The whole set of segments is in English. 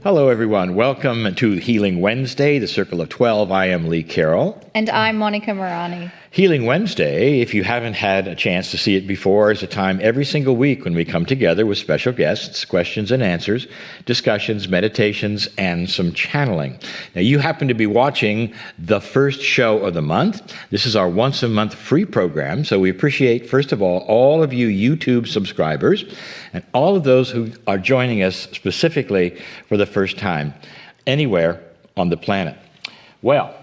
Hello, everyone. Welcome to Healing Wednesday, the Circle of 12. I am Lee Carroll. And I'm Monica Morani. Healing Wednesday, if you haven't had a chance to see it before, is a time every single week when we come together with special guests, questions and answers, discussions, meditations, and some channeling. Now, you happen to be watching the first show of the month. This is our once-a-month free program, so we appreciate, first of all of you YouTube subscribers and all of those who are joining us specifically for the first time anywhere on the planet. Well,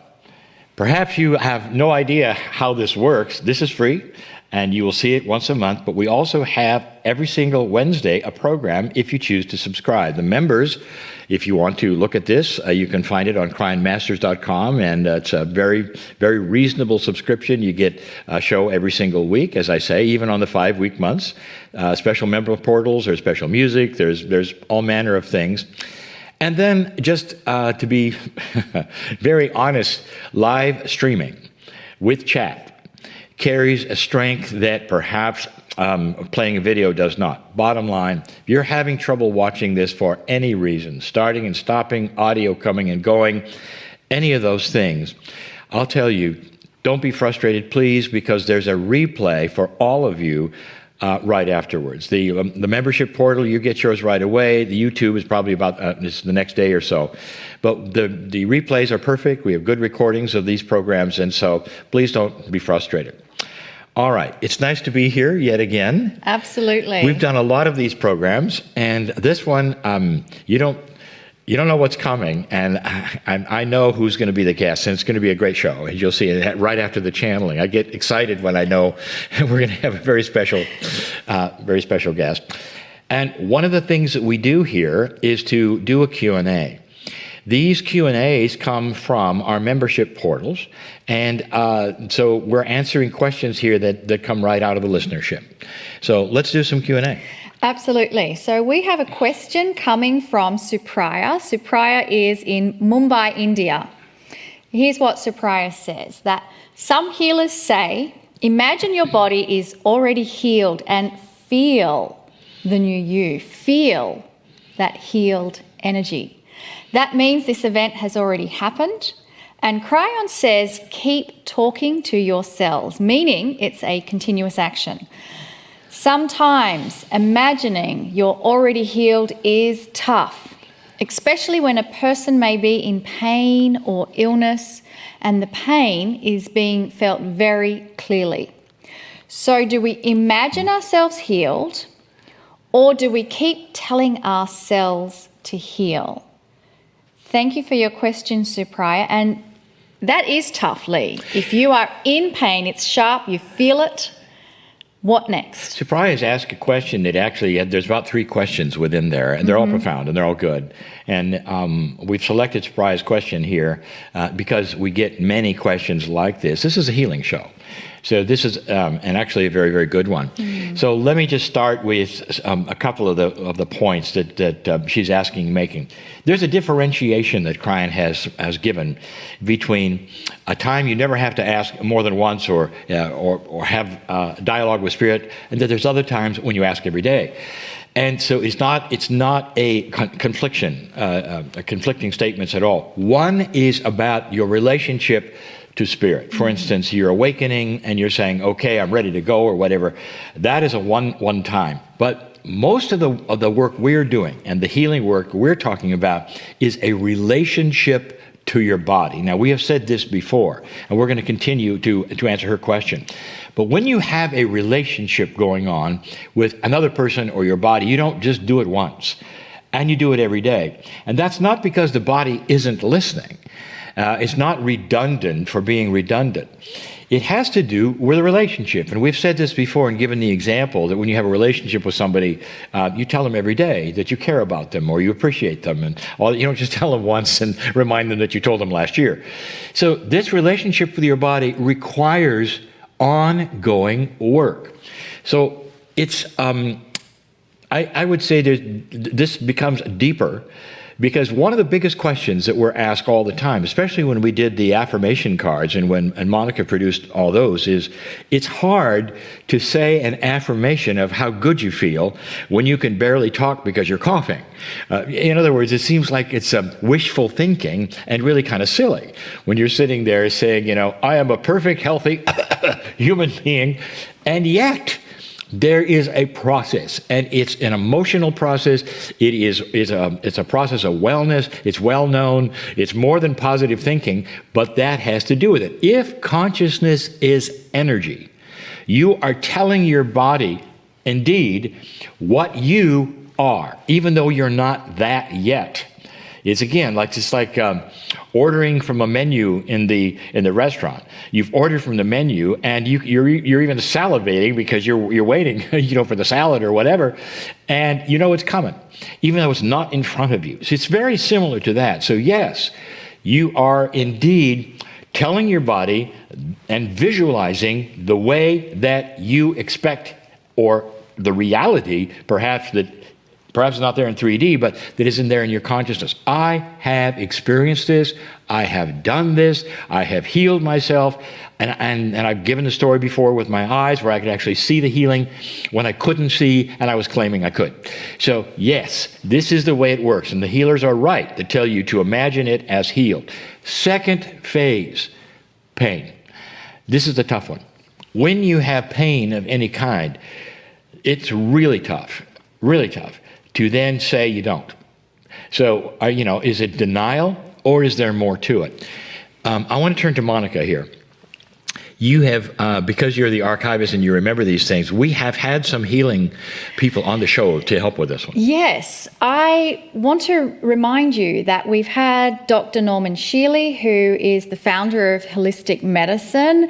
perhaps you have no idea how this works. This is free, and you will see it once a month, but we also have every single Wednesday a program if you choose to subscribe. The members, if you want to look at this, you can find it on KryonMasters.com, and it's a very, very reasonable subscription. You get a show every single week, as I say, even on the 5-week months. Special member portals, there's special music, there's all manner of things. And then, just to be very honest, live streaming with chat carries a strength that perhaps playing a video does not. Bottom line, if you're having trouble watching this for any reason, starting and stopping, audio coming and going, any of those things, I'll tell you, don't be frustrated, please, because there's a replay for all of you right afterwards. The membership portal, you get yours right away. The YouTube is probably about it's the next day or so. But the replays are perfect. We have good recordings of these programs, and so please don't be frustrated. All right, it's nice to be here yet again. Absolutely. We've done a lot of these programs, and this one, you don't know what's coming, and I know who's going to be the guest, and it's going to be a great show. As you'll see right after the channeling, I get excited when I know we're going to have a very special guest. And one of the things that we do here is to do a Q&A. These Q&As come from our membership portals, and so we're answering questions here that come right out of the listenership. So let's do some Q&A. Absolutely. So we have a question coming from Supriya. Supriya is in Mumbai, India. Here's what Supriya says, that some healers say, imagine your body is already healed and feel the new you. Feel that healed energy. That means this event has already happened. And Kryon says, keep talking to your cells, meaning it's a continuous action. Sometimes imagining you're already healed is tough, especially when a person may be in pain or illness and the pain is being felt very clearly. So do we imagine ourselves healed, or do we keep telling ourselves to heal? Thank you for your question, Supriya. And that is tough, Lee. If you are in pain, it's sharp, you feel it. What next? Supriya has asked a question that actually, there's about 3 questions within there, and they're all profound, and they're all good. And we've selected Supriya's question here because we get many questions like this. This is a healing show. So this is, and actually a very, very good one. So let me just start with a couple of the points that she's making. There's a differentiation that Kryon has given between a time you never have to ask more than once or have dialogue with Spirit, and that there's other times when you ask every day. And so it's not a conflicting statements at all. One is about your relationship to Spirit. For instance, you're awakening and you're saying, okay, I'm ready to go or whatever. That is a one time. But most of the work we're doing and the healing work we're talking about is a relationship to your body. Now, we have said this before, and we're going to continue to answer her question. But when you have a relationship going on with another person or your body, you don't just do it once, and you do it every day. And that's not because the body isn't listening. It's not redundant for being redundant. It has to do with a relationship. And we've said this before and given the example that when you have a relationship with somebody, you tell them every day that you care about them or you appreciate them. And you don't just tell them once and remind them that you told them last year. So this relationship with your body requires ongoing work. So it's, I would say this becomes deeper Because one of the biggest questions that we're asked all the time, especially when we did the affirmation cards and Monica produced all those, is it's hard to say an affirmation of how good you feel when you can barely talk because you're coughing. In other words, it seems like it's wishful thinking and really kind of silly when you're sitting there saying, I am a perfect, healthy human being, and yet there is a process, and it's an emotional process. It's a process of wellness. It's well known. It's more than positive thinking, but that has to do with it. If consciousness is energy, you are telling your body, indeed, what you are, even though you're not that yet. It's again like ordering from a menu in the restaurant. You've ordered from the menu, and you're even salivating because you're waiting, for the salad or whatever, and it's coming, even though it's not in front of you. So it's very similar to that. So yes, you are indeed telling your body and visualizing the way that you expect, or the reality, perhaps not there in 3D, but that isn't there in your consciousness. I have experienced this. I have done this. I have healed myself. And I've given the story before with my eyes where I could actually see the healing when I couldn't see and I was claiming I could. So yes, this is the way it works. And the healers are right to tell you to imagine it as healed. Second phase, pain. This is the tough one. When you have pain of any kind, it's really tough to then say you don't. So, is it denial, or is there more to it? I want to turn to Monica here. You have, because you're the archivist and you remember these things, we have had some healing people on the show to help with this one. Yes, I want to remind you that we've had Dr. Norman Shealy, who is the founder of Holistic Medicine.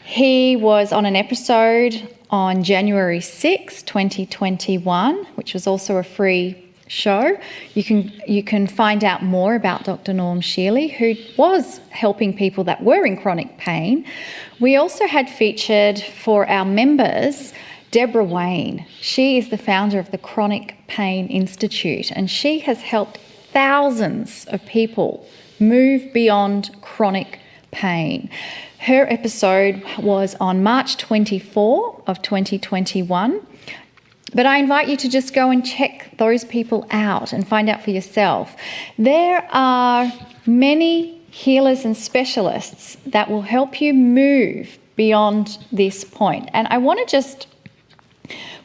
He was on an episode on January 6, 2021, which was also a free show. You can find out more about Dr. Norm Shealy, who was helping people that were in chronic pain. We also had featured for our members Deborah Wayne. She is the founder of the Chronic Pain Institute, and she has helped thousands of people move beyond chronic pain. Her episode was on March 24 of 2021. But I invite you to just go and check those people out and find out for yourself. There are many healers and specialists that will help you move beyond this point. And I want to just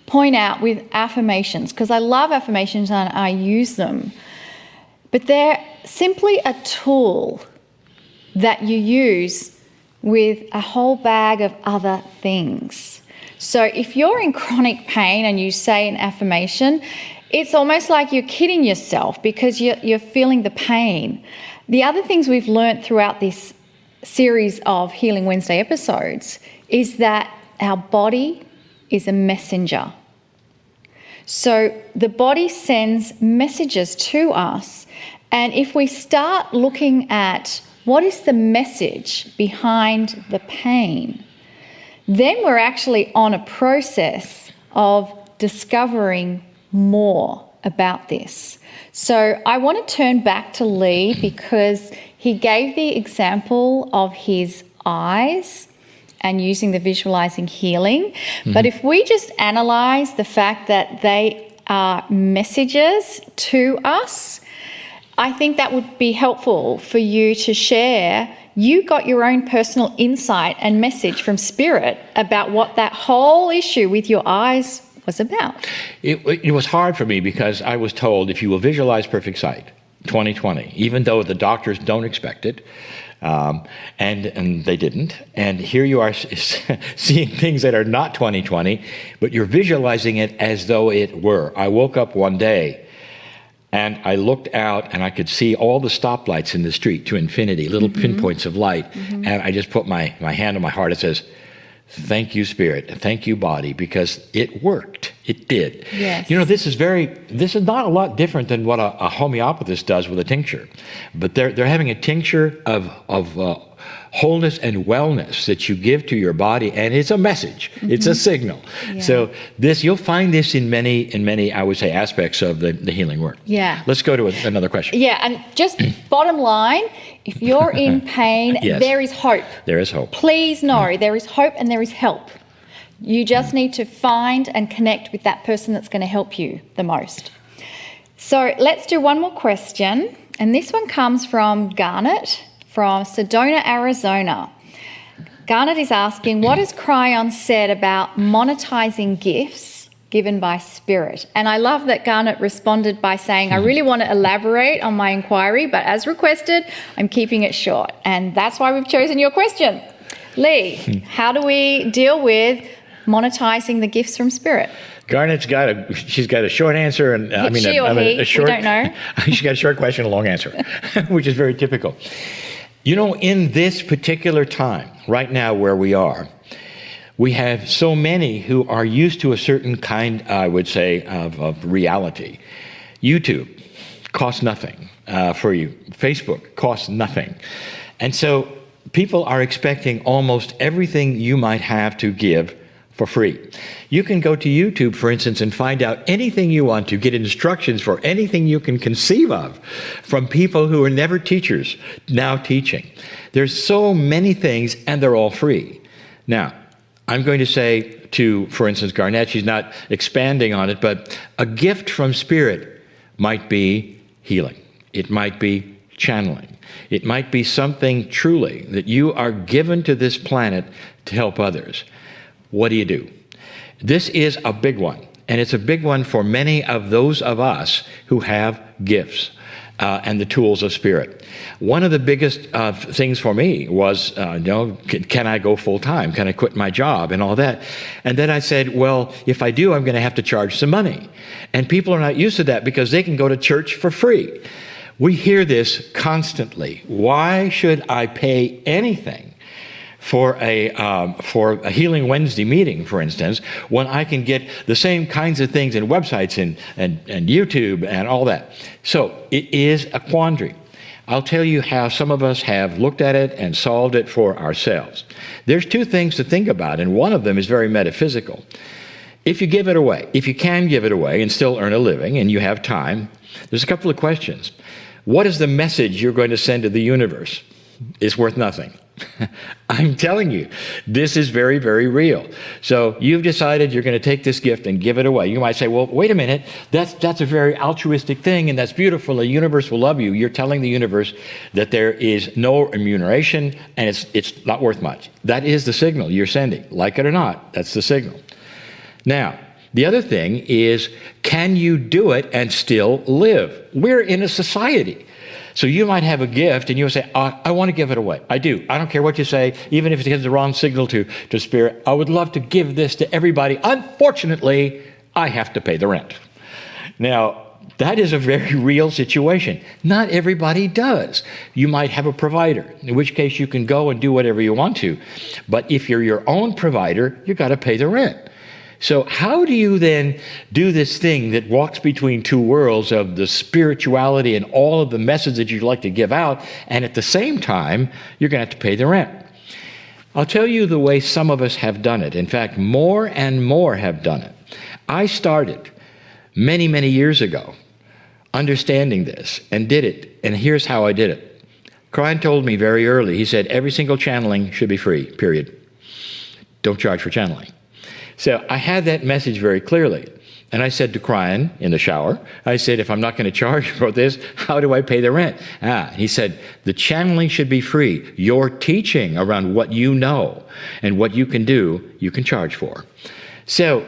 point out with affirmations, because I love affirmations and I use them, but they're simply a tool that you use with a whole bag of other things. So if you're in chronic pain and you say an affirmation, it's almost like you're kidding yourself because you're feeling the pain. The other things we've learned throughout this series of Healing Wednesday episodes is that our body is a messenger. So the body sends messages to us, and if we start looking at what is the message behind the pain, then we're actually on a process of discovering more about this. So I want to turn back to Lee because he gave the example of his eyes and using the visualizing healing. Mm-hmm. But if we just analyze the fact that they are messages to us, I think that would be helpful for you to share. You got your own personal insight and message from Spirit about what that whole issue with your eyes was about. It was hard for me because I was told, if you will visualize perfect sight, 2020, even though the doctors don't expect it, and they didn't. And here you are seeing things that are not 2020, but you're visualizing it as though it were. I woke up one day and I looked out and I could see all the stoplights in the street to infinity, little pinpoints of light. Mm-hmm. And I just put my hand on my heart. It says, thank you, Spirit. Thank you, body, because it worked. It did. Yes. You know, this is not a lot different than what a homeopathist does with a tincture. But they're having a tincture of wholeness and wellness that you give to your body, and it's a message. It's a signal. Yeah. So you'll find this in many, I would say, aspects of the healing work. Yeah. Let's go to another question. Yeah, and just bottom line, if you're in pain, Yes. there is hope. There is hope. Please know there is hope and there is help. You just need to find and connect with that person that's going to help you the most. So let's do one more question. And this one comes from Garnet from Sedona, Arizona. Garnet is asking, what has Kryon said about monetizing gifts given by spirit? And I love that Garnet responded by saying, I really want to elaborate on my inquiry, but as requested, I'm keeping it short. And that's why we've chosen your question. Lee, how do we deal with monetizing the gifts from spirit? Garnet's she's got a short answer, and a short. We don't know. She's got a short question, a long answer, which is very typical. You know, in this particular time, right now where we are, we have so many who are used to a certain kind, I would say, of reality. YouTube costs nothing for you. Facebook costs nothing. And so people are expecting almost everything you might have to give for free. You can go to YouTube, for instance, and find out anything you want to, get instructions for anything you can conceive of from people who are never teachers, now teaching. There's so many things, and they're all free. Now, I'm going to say to, for instance, Garnett, she's not expanding on it, but a gift from Spirit might be healing. It might be channeling. It might be something truly that you are given to this planet to help others. What do you do? This is a big one, and it's a big one for many of those of us who have gifts and the tools of Spirit. One of the biggest things for me was, can I go full time? Can I quit my job and all that? And then I said, well, if I do, I'm going to have to charge some money. And people are not used to that because they can go to church for free. We hear this constantly. Why should I pay anything for a Healing Wednesday meeting, for instance, when I can get the same kinds of things in websites and YouTube and all that? So it is a quandary. I'll tell you how some of us have looked at it and solved it for ourselves. There's two things to think about, and one of them is very metaphysical. If you give it away, if you can give it away and still earn a living and you have time, there's a couple of questions. What is the message you're going to send to the universe? It's worth nothing. I'm telling you, this is very, very real. So you've decided you're going to take this gift and give it away. You might say, well, wait a minute, that's a very altruistic thing, and that's beautiful. The universe will love you. You're telling the universe that there is no remuneration, and it's not worth much. That is the signal you're sending. Like it or not, that's the signal. Now, the other thing is, can you do it and still live? We're in a society. So you might have a gift and you'll say, I want to give it away. I do. I don't care what you say, even if it gives the wrong signal to Spirit. I would love to give this to everybody. Unfortunately, I have to pay the rent. Now, that is a very real situation. Not everybody does. You might have a provider, in which case you can go and do whatever you want to. But if you're your own provider, you've got to pay the rent. So how do you then do this thing that walks between two worlds of the spirituality and all of the message that you'd like to give out, and at the same time, you're going to have to pay the rent? I'll tell you the way some of us have done it. In fact, more and more have done it. I started many, many years ago understanding this and did it, and here's how I did it. Kryon told me very early, he said, every single channeling should be free, period. Don't charge for channeling. So I had that message very clearly. And I said to Kryon in the shower, I said, if I'm not going to charge for this, how do I pay the rent? He said, the channeling should be free. Your teaching around what you know and what you can do, you can charge for. So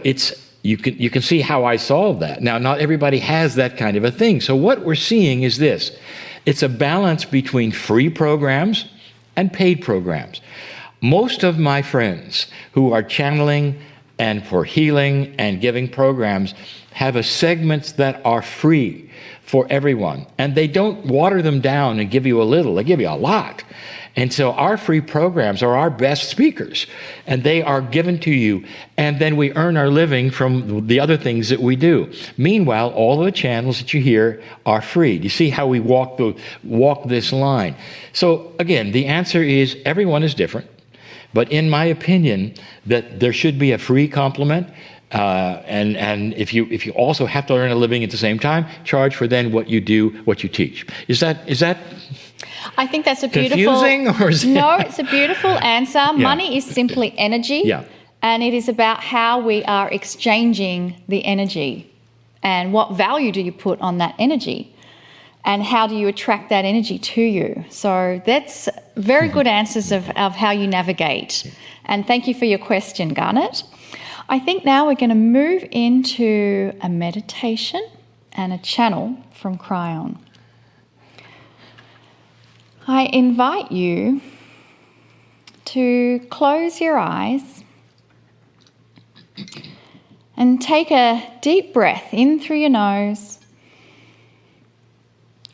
you can see how I solved that. Now, not everybody has that kind of a thing. So what we're seeing is this. It's a balance between free programs and paid programs. Most of my friends who are channeling and for healing and giving programs have segments that are free for everyone. And they don't water them down and give you a little, they give you a lot. And so our free programs are our best speakers, and they are given to you, and then we earn our living from the other things that we do. Meanwhile, all of the channels that you hear are free. Do you see how we walk this line? So again, the answer is everyone is different, but in my opinion, that there should be a free complement. And if you also have to earn a living at the same time, charge for then what you do, what you teach. Is that I think that's a beautiful... confusing? Or is No, it's a beautiful answer. Yeah. Money is simply energy. Yeah. And it is about how we are exchanging the energy and what value do you put on that energy and how do you attract that energy to you. So that's very good answers of how you navigate. And thank you for your question, Garnet. I think now we're going to move into a meditation and a channel from Kryon. I invite you to close your eyes and take a deep breath in through your nose,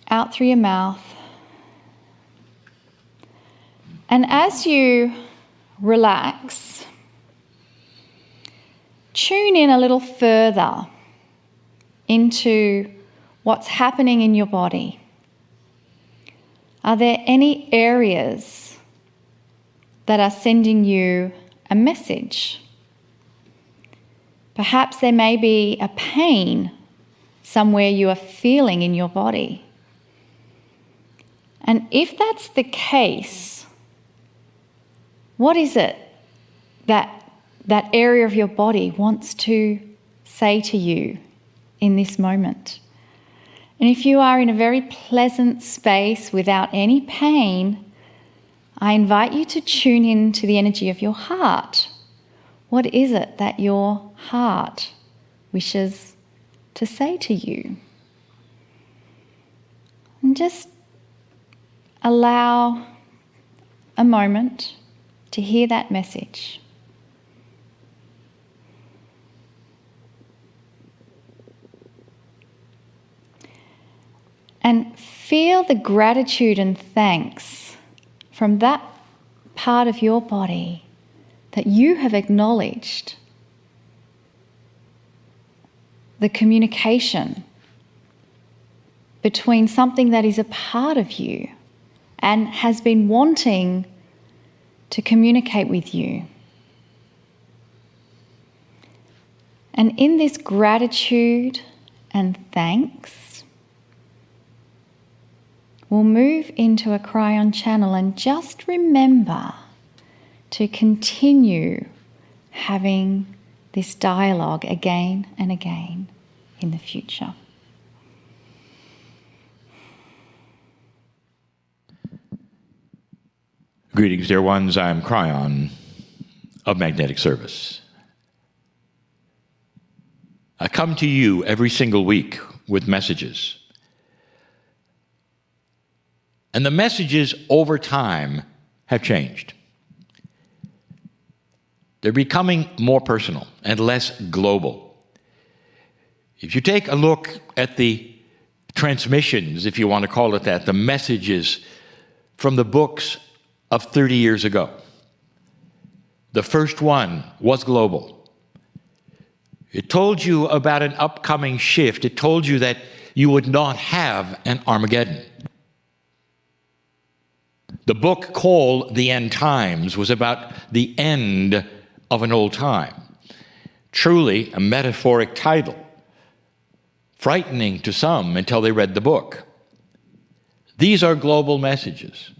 out through your mouth. And as you relax, tune in a little further into what's happening in your body. Are there any areas that are sending you a message? Perhaps there may be a pain somewhere you are feeling in your body. And if that's the case, what is it that area of your body wants to say to you in this moment? And if you are in a very pleasant space without any pain, I invite you to tune in to the energy of your heart. What is it that your heart wishes to say to you? And just allow a moment to hear that message. And feel the gratitude and thanks from that part of your body that you have acknowledged the communication between something that is a part of you and has been wanting to communicate with you. And in this gratitude and thanks, we'll move into a Kryon channel, and just remember to continue having this dialogue again and again in the future. Greetings, dear ones. I'm Kryon of Magnetic Service. I come to you every single week with messages. And the messages over time have changed. They're becoming more personal and less global. If you take a look at the transmissions, if you want to call it that, the messages from the books of 30 years ago, the first one was global. It told you about an upcoming shift. It told you that you would not have an Armageddon. The book called The End Times was about the end of an old time. Truly a metaphoric title, frightening to some until they read the book. These are global messages.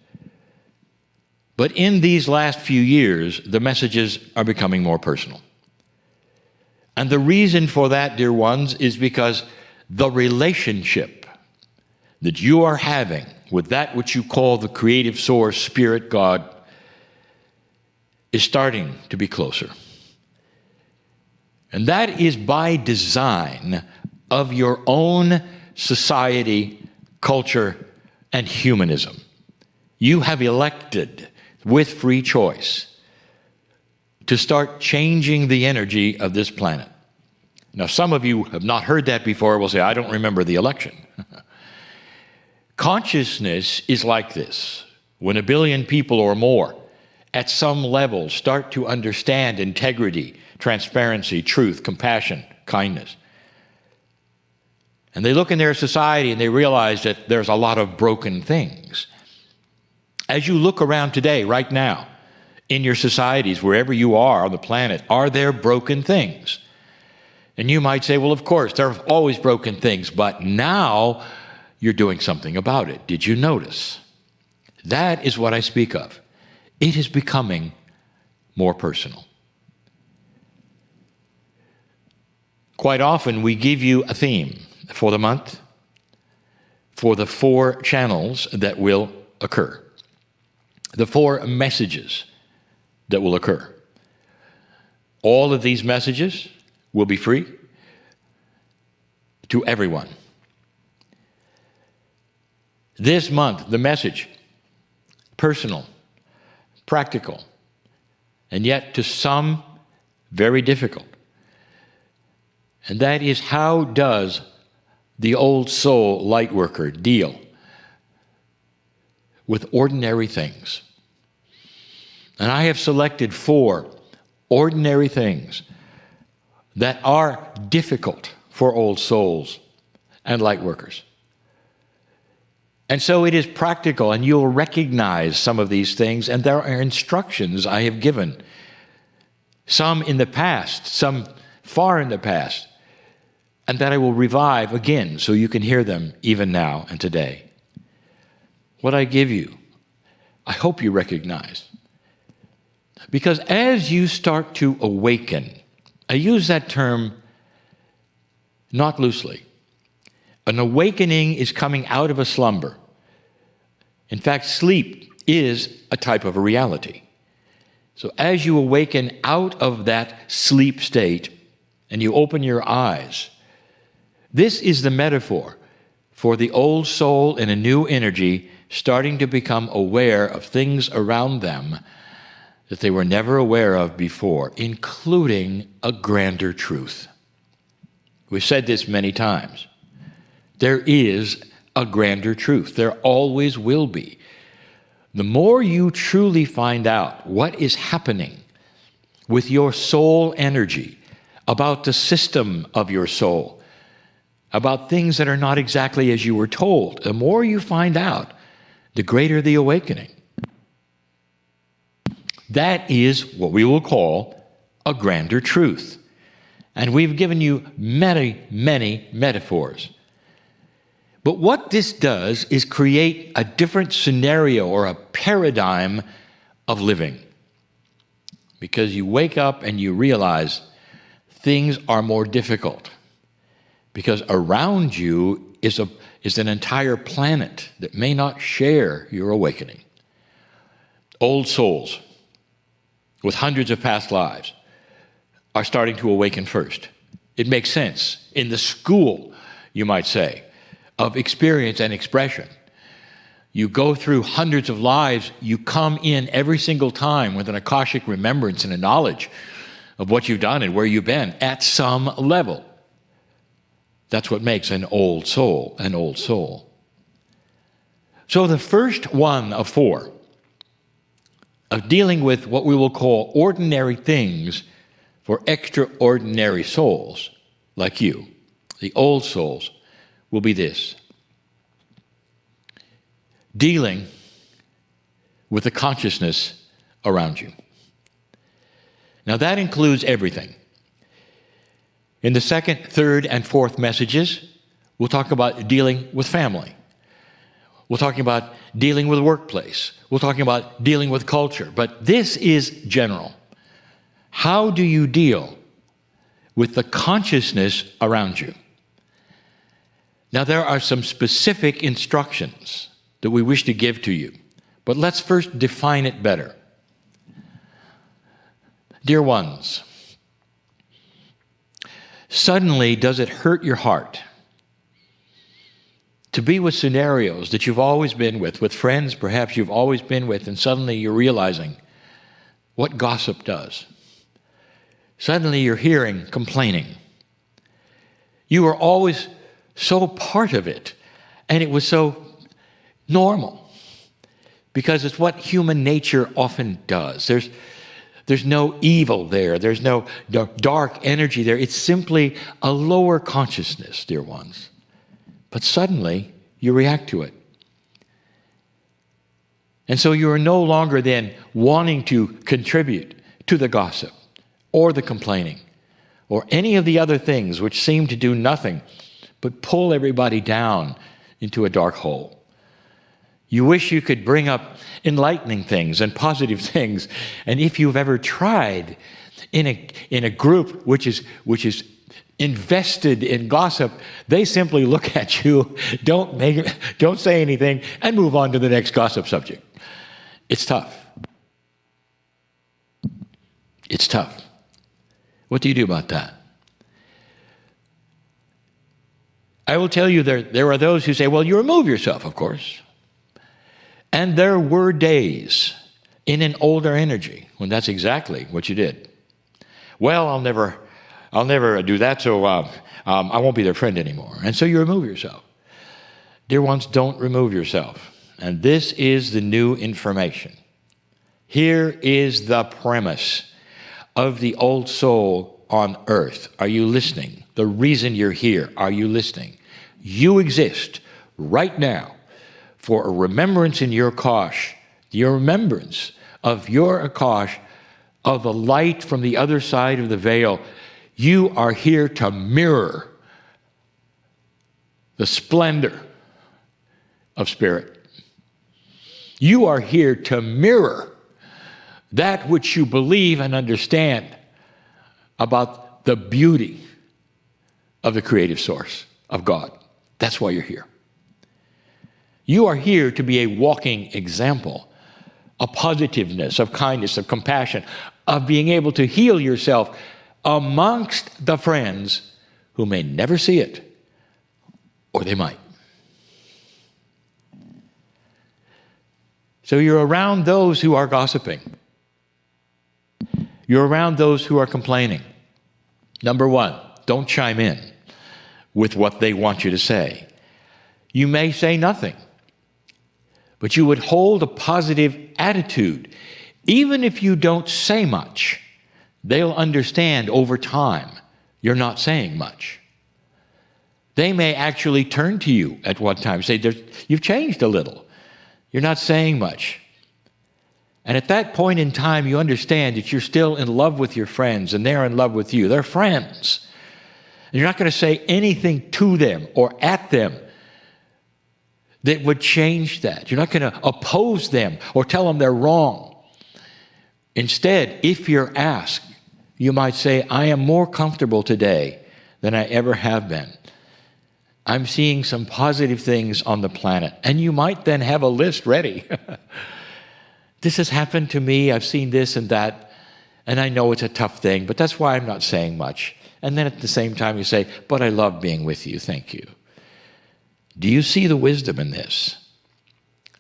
But in these last few years, the messages are becoming more personal. And the reason for that, dear ones, is because the relationship that you are having with that which you call the creative source, spirit, God, is starting to be closer. And that is by design of your own society, culture, and humanism. You have elected with free choice to start changing the energy of this planet. Now, some of you have not heard that before, will say, I don't remember the election. Consciousness is like this. When 1 billion people or more at some level start to understand integrity, transparency, truth, compassion, kindness, and they look in their society and they realize that there's a lot of broken things. As you look around today, right now, in your societies, wherever you are on the planet, are there broken things? And you might say, well, of course, there are always broken things, but now you're doing something about it. Did you notice? That is what I speak of. It is becoming more personal. Quite often, we give you a theme for the month, for the 4 channels that will occur, the 4 messages that will occur. All of these messages will be free to everyone. This month, the message, personal, practical, and yet to some very difficult. And that is, how does the old soul light worker deal with ordinary things? And I have selected 4 ordinary things that are difficult for old souls and light workers. And so it is practical, and you'll recognize some of these things, and there are instructions I have given, some in the past, some far in the past, and that I will revive again so you can hear them even now and today. What I give you, I hope you recognize. Because as you start to awaken, I use that term not loosely. An awakening is coming out of a slumber. In fact, sleep is a type of a reality. So as you awaken out of that sleep state and you open your eyes, this is the metaphor for the old soul in a new energy starting to become aware of things around them that they were never aware of before, including a grander truth. We've said this many times. There is a grander truth. There always will be. The more you truly find out what is happening with your soul energy, about the system of your soul, about things that are not exactly as you were told, the more you find out, the greater the awakening. That is what we will call a grander truth. And we've given you many, many metaphors. But what this does is create a different scenario or a paradigm of living. Because you wake up and you realize things are more difficult. Because around you is an entire planet that may not share your awakening. Old souls with hundreds of past lives are starting to awaken first. It makes sense. In the school, you might say, of experience and expression, you go through hundreds of lives, you come in every single time with an Akashic remembrance and a knowledge of what you've done and where you've been at some level. That's what makes an old soul an old soul. So the first one of 4 of dealing with what we will call ordinary things for extraordinary souls like you, the old souls, will be this: dealing with the consciousness around you. Now that includes everything. In the 2nd, 3rd, and 4th messages, we'll talk about dealing with family. We're talking about dealing with workplace. We're talking about dealing with culture. But this is general. How do you deal with the consciousness around you? Now, there are some specific instructions that we wish to give to you. But let's first define it better. Dear ones, suddenly does it hurt your heart to be with scenarios that you've always been with friends perhaps you've always been with, and suddenly you're realizing what gossip does, Suddenly you're hearing complaining. You were always so part of it, and it was so normal, because it's what human nature often does. There's no evil there. There's no dark energy there. It's simply a lower consciousness, dear ones. But suddenly you react to it. And so you are no longer then wanting to contribute to the gossip or the complaining or any of the other things which seem to do nothing but pull everybody down into a dark hole. You wish you could bring up enlightening things and positive things. And if you've ever tried in a group which is invested in gossip, they simply look at you, don't say anything, and move on to the next gossip subject. It's tough. It's tough. What do you do about that? I will tell you there are those who say, well, you remove yourself, of course. And there were days in an older energy when that's exactly what you did. Well, I'll never do that, so I won't be their friend anymore. And so you remove yourself. Dear ones, don't remove yourself. And this is the new information. Here is the premise of the old soul on earth. Are you listening? The reason you're here, are you listening? You exist right now for a remembrance in your Akash, your remembrance of your Akash, of the light from the other side of the veil. You are here to mirror the splendor of spirit. You are here to mirror that which you believe and understand about the beauty of the creative source of God. That's why you're here. You are here to be a walking example of positiveness, of kindness, of compassion, of being able to heal yourself amongst the friends who may never see it, or they might. So you're around those who are gossiping. You're around those who are complaining. Number one, don't chime in with what they want you to say. You may say nothing, but you would hold a positive attitude. Even if you don't say much, they'll understand over time you're not saying much. They may actually turn to you at one time, say, you've changed a little. You're not saying much. And at that point in time, you understand that you're still in love with your friends and they're in love with you. They're friends. And you're not going to say anything to them or at them that would change that. You're not going to oppose them or tell them they're wrong. Instead, if you're asked, you might say, I am more comfortable today than I ever have been. I'm seeing some positive things on the planet. And you might then have a list ready. This has happened to me. I've seen this and that. And I know it's a tough thing, but that's why I'm not saying much. And then at the same time you say, but I love being with you. Thank you. Do you see the wisdom in this?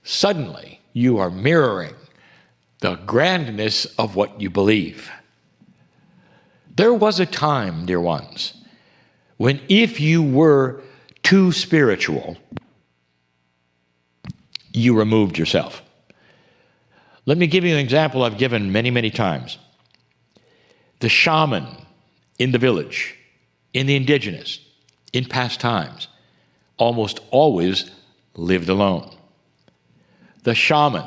Suddenly, you are mirroring the grandness of what you believe. There was a time, dear ones, when if you were too spiritual, you removed yourself. Let me give you an example I've given many, many times. The shaman in the village, in the indigenous, in past times, almost always lived alone. The shaman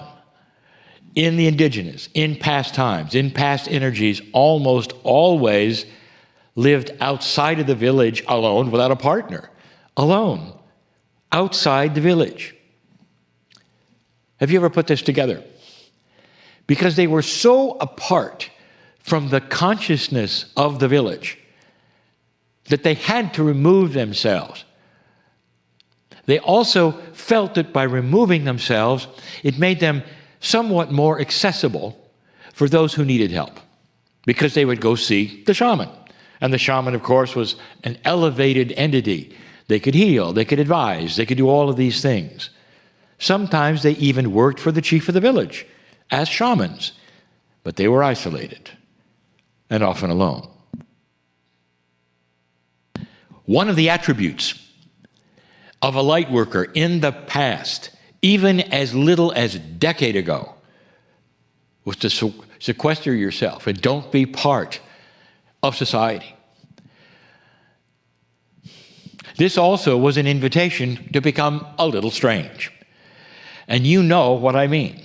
in the indigenous, in past times, in past energies, almost always lived outside of the village alone without a partner. Alone, outside the village. Have you ever put this together? Because they were so apart from the consciousness of the village that they had to remove themselves. They also felt that by removing themselves, it made them somewhat more accessible for those who needed help, because they would go see the shaman. And the shaman, of course, was an elevated entity. They could heal, they could advise, they could do all of these things. Sometimes they even worked for the chief of the village as shamans, but they were isolated and often alone. One of the attributes of a light worker in the past, even as little as a decade ago, was to sequester yourself and don't be part of society. This also was an invitation to become a little strange. And you know what I mean.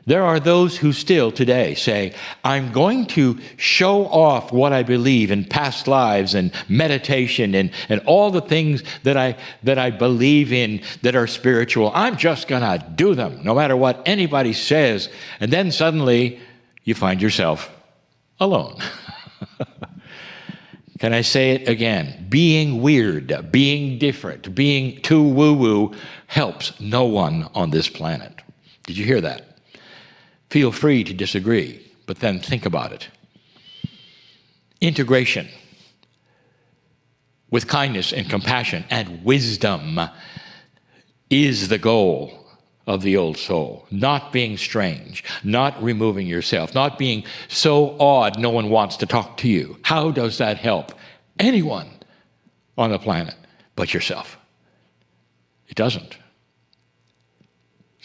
There are those who still today say, I'm going to show off what I believe in past lives and meditation and all the things that I believe in that are spiritual. I'm just going to do them no matter what anybody says. And then suddenly you find yourself alone. Can I say it again? Being weird, being different, being too woo-woo helps no one on this planet. Did you hear that? Feel free to disagree, but then think about it. Integration with kindness and compassion and wisdom is the goal of the old soul. Not being strange, not removing yourself, not being so odd no one wants to talk to you. How does that help anyone on the planet but yourself? It doesn't.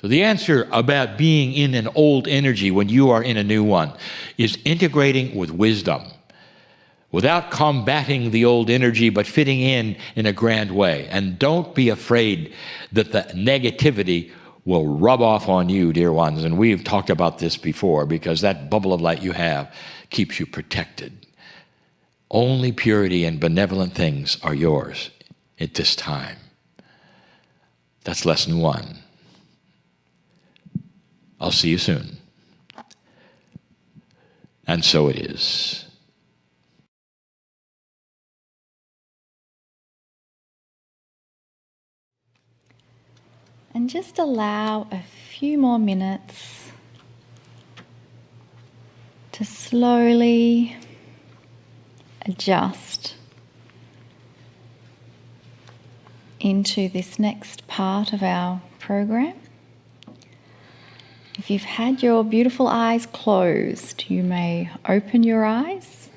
So the answer about being in an old energy when you are in a new one is integrating with wisdom without combating the old energy, but fitting in a grand way. And don't be afraid that the negativity will rub off on you, dear ones. And we've talked about this before, because that bubble of light you have keeps you protected. Only purity and benevolent things are yours at this time. That's lesson 1. I'll see you soon. And so it is. And just allow a few more minutes to slowly adjust into this next part of our program. If you've had your beautiful eyes closed, you may open your eyes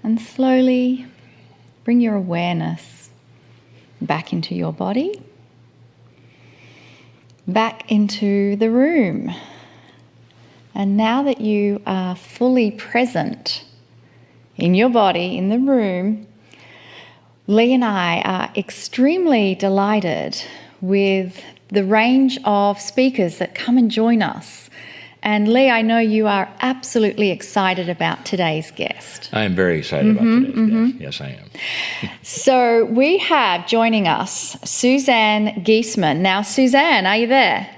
and slowly bring your awareness back into your body, back into the room. And now that you are fully present in your body, in the room, Lee and I are extremely delighted with the range of speakers that come and join us. And Lee, I know you are absolutely excited about today's guest. I am very excited about today's guest. Yes, I am. So we have joining us Suzanne Giesman. Now, Suzanne, are you there?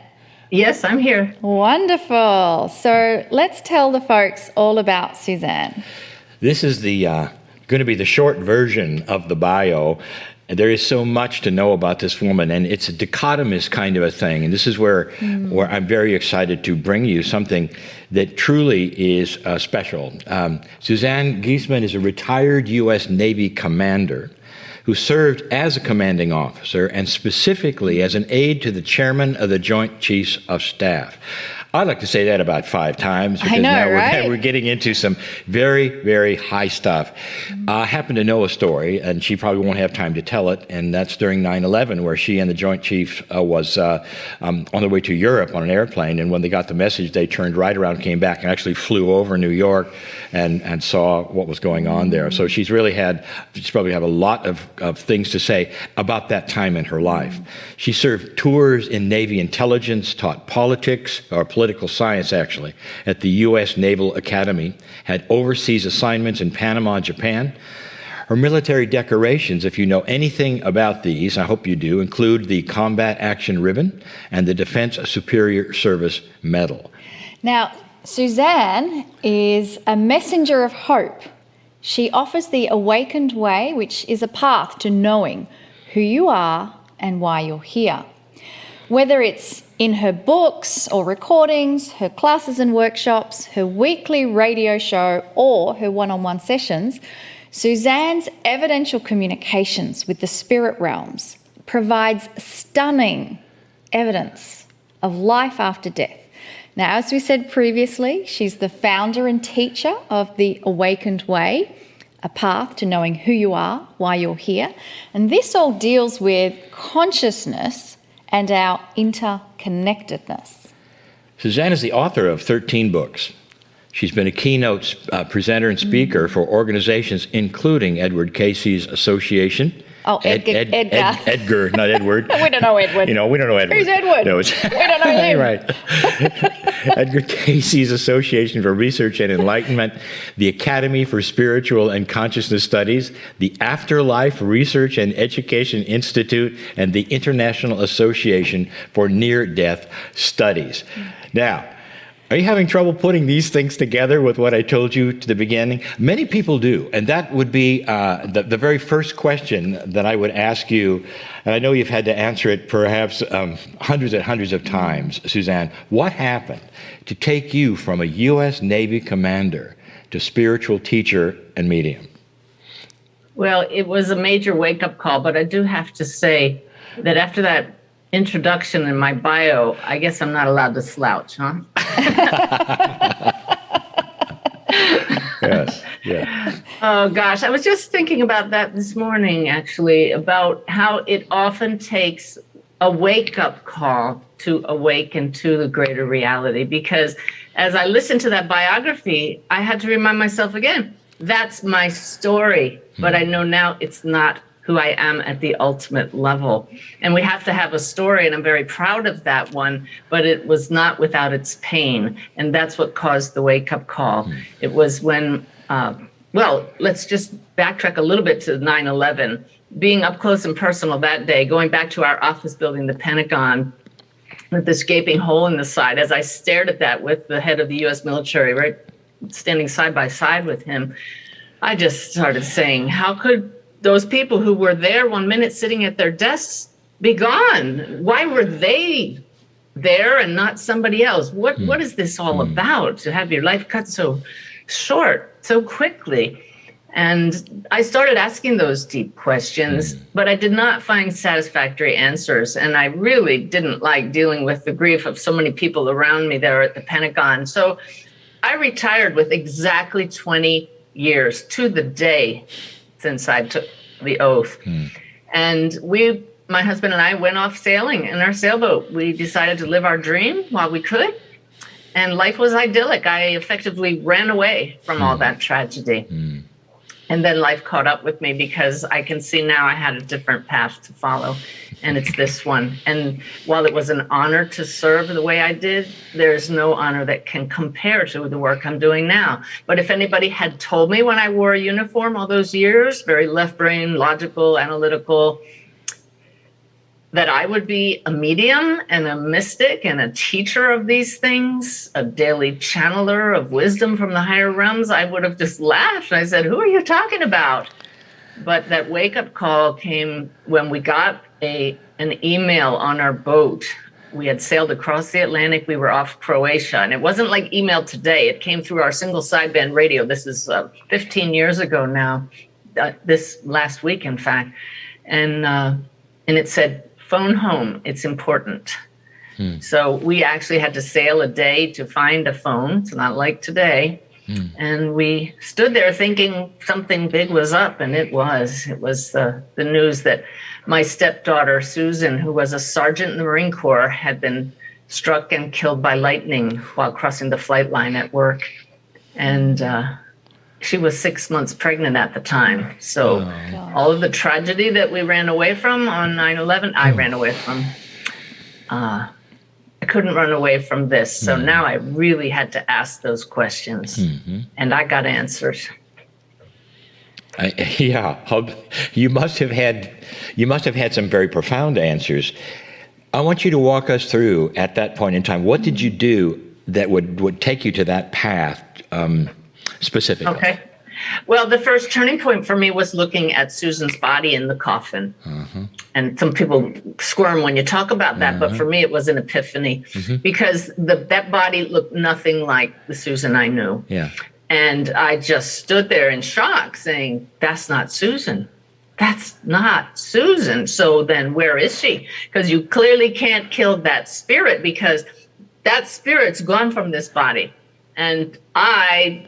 Yes, I'm here. Wonderful. So let's tell the folks all about Suzanne. This is the going to be the short version of the bio. There is so much to know about this woman, and it's a dichotomous kind of a thing. And this is where I'm very excited to bring you something that truly is special. Suzanne Giesman is a retired U.S. Navy commander who served as a commanding officer and specifically as an aide to the chairman of the Joint Chiefs of Staff. I'd like to say that about 5 times, because now we're getting into some very, very high stuff. I happen to know a story, and she probably won't have time to tell it, and that's during 9/11, where she and the Joint Chiefs was on their way to Europe on an airplane, and when they got the message, they turned right around, came back, and actually flew over New York and saw what was going on there. So she's probably have a lot of things to say about that time in her life. She served tours in Navy intelligence, taught politics, or political science actually, at the U.S. Naval Academy, had overseas assignments in Panama and Japan. Her military decorations, if you know anything about these, I hope you do, include the Combat Action Ribbon and the Defense Superior Service Medal. Now, Suzanne is a messenger of hope. She offers the awakened way, which is a path to knowing who you are and why you're here. Whether it's in her books or recordings, her classes and workshops, her weekly radio show, or her one-on-one sessions, Suzanne's evidential communications with the spirit realms provides stunning evidence of life after death. Now, as we said previously, she's the founder and teacher of the Awakened Way, a path to knowing who you are, why you're here. And this all deals with consciousness and our interconnectedness. Suzanne is the author of 13 books. She's been a keynote presenter and speaker for organizations including Edward Casey's Association. Oh, Edgar. Edgar, not Edward. We don't know Edward. We don't know Edward. Who's Edward? No, We don't know him. Right. Edgar Casey's Association for Research and Enlightenment, the Academy for Spiritual and Consciousness Studies, the Afterlife Research and Education Institute, and the International Association for Near-Death Studies. Now, are you having trouble putting these things together with what I told you to the beginning? Many people do, and that would be the very first question that I would ask you, and I know you've had to answer it perhaps hundreds and hundreds of times, Suzanne. What happened to take you from a U.S. Navy commander to spiritual teacher and medium? Well, it was a major wake-up call, but I do have to say that after that introduction in my bio, I guess I'm not allowed to slouch, huh? Yes, yeah. Oh, gosh. I was just thinking about that this morning, actually, about how it often takes a wake-up call to awaken to the greater reality. Because as I listened to that biography, I had to remind myself again, that's my story. But I know now it's not who I am at the ultimate level. And we have to have a story, and I'm very proud of that one, but it was not without its pain. And that's what caused the wake-up call. It was when, well, let's just backtrack a little bit to 9/11. Being up close and personal that day, going back to our office building, the Pentagon, with this gaping hole in the side, as I stared at that with the head of the U.S. military, right, standing side by side with him, I just started saying, how could those people who were there one minute sitting at their desks be gone? Why were they there and not somebody else? What is this all about, to have your life cut so short, so quickly? And I started asking those deep questions, but I did not find satisfactory answers. And I really didn't like dealing with the grief of so many people around me there at the Pentagon. So I retired with exactly 20 years to the day since I took the oath. And my husband and I went off sailing in our sailboat. We decided to live our dream while we could. And life was idyllic. I effectively ran away from all that tragedy. And then life caught up with me, because I can see now I had a different path to follow. And it's this one. And while it was an honor to serve the way I did, there's no honor that can compare to the work I'm doing now. But if anybody had told me when I wore a uniform all those years, very left brain, logical, analytical, that I would be a medium and a mystic and a teacher of these things, a daily channeler of wisdom from the higher realms, I would have just laughed. I said, who are you talking about? But that wake-up call came when we got an email on our boat. We had sailed across the Atlantic. We were off Croatia. And it wasn't like email today. It came through our single sideband radio. This is 15 years ago now, this last week, in fact. And it said, phone home, it's important. So we actually had to sail a day to find a phone. It's not like today. And we stood there thinking something big was up, and it was. It was the news that my stepdaughter, Susan, who was a sergeant in the Marine Corps, had been struck and killed by lightning while crossing the flight line at work. And she was 6 months pregnant at the time. So all of the tragedy that we ran away from on 9/11, I ran away from. I couldn't run away from this. So now I really had to ask those questions. And I got answers. You must have had some very profound answers. I want you to walk us through, at that point in time, what did you do that would take you to that path specifically? Okay. Well, the first turning point for me was looking at Susan's body in the coffin. And some people squirm when you talk about that, but for me it was an epiphany, because that body looked nothing like the Susan I knew. And I just stood there in shock saying, that's not Susan. That's not Susan. So then where is she? Because you clearly can't kill that spirit, because that spirit's gone from this body. And I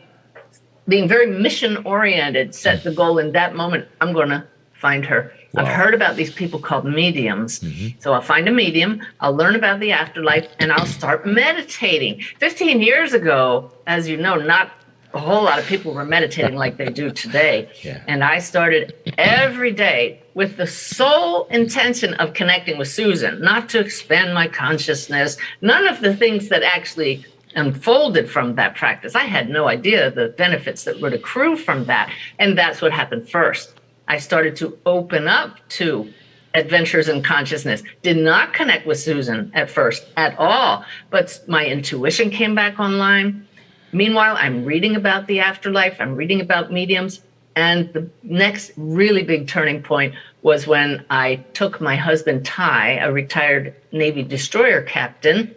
being very mission oriented, set the goal in that moment, I'm going to find her. Wow. I've heard about these people called mediums. So I'll find a medium, I'll learn about the afterlife, and I'll start meditating. 15 years ago, as you know, not a whole lot of people were meditating like they do today. Yeah. And I started every day with the sole intention of connecting with Susan, not to expand my consciousness, none of the things that actually unfolded from that practice. I had no idea the benefits that would accrue from that. And that's what happened first. I started to open up to adventures in consciousness. Did not connect with Susan at first at all, but my intuition came back online. Meanwhile, I'm reading about the afterlife. I'm reading about mediums. And the next really big turning point was when I took my husband, Ty, a retired Navy destroyer captain,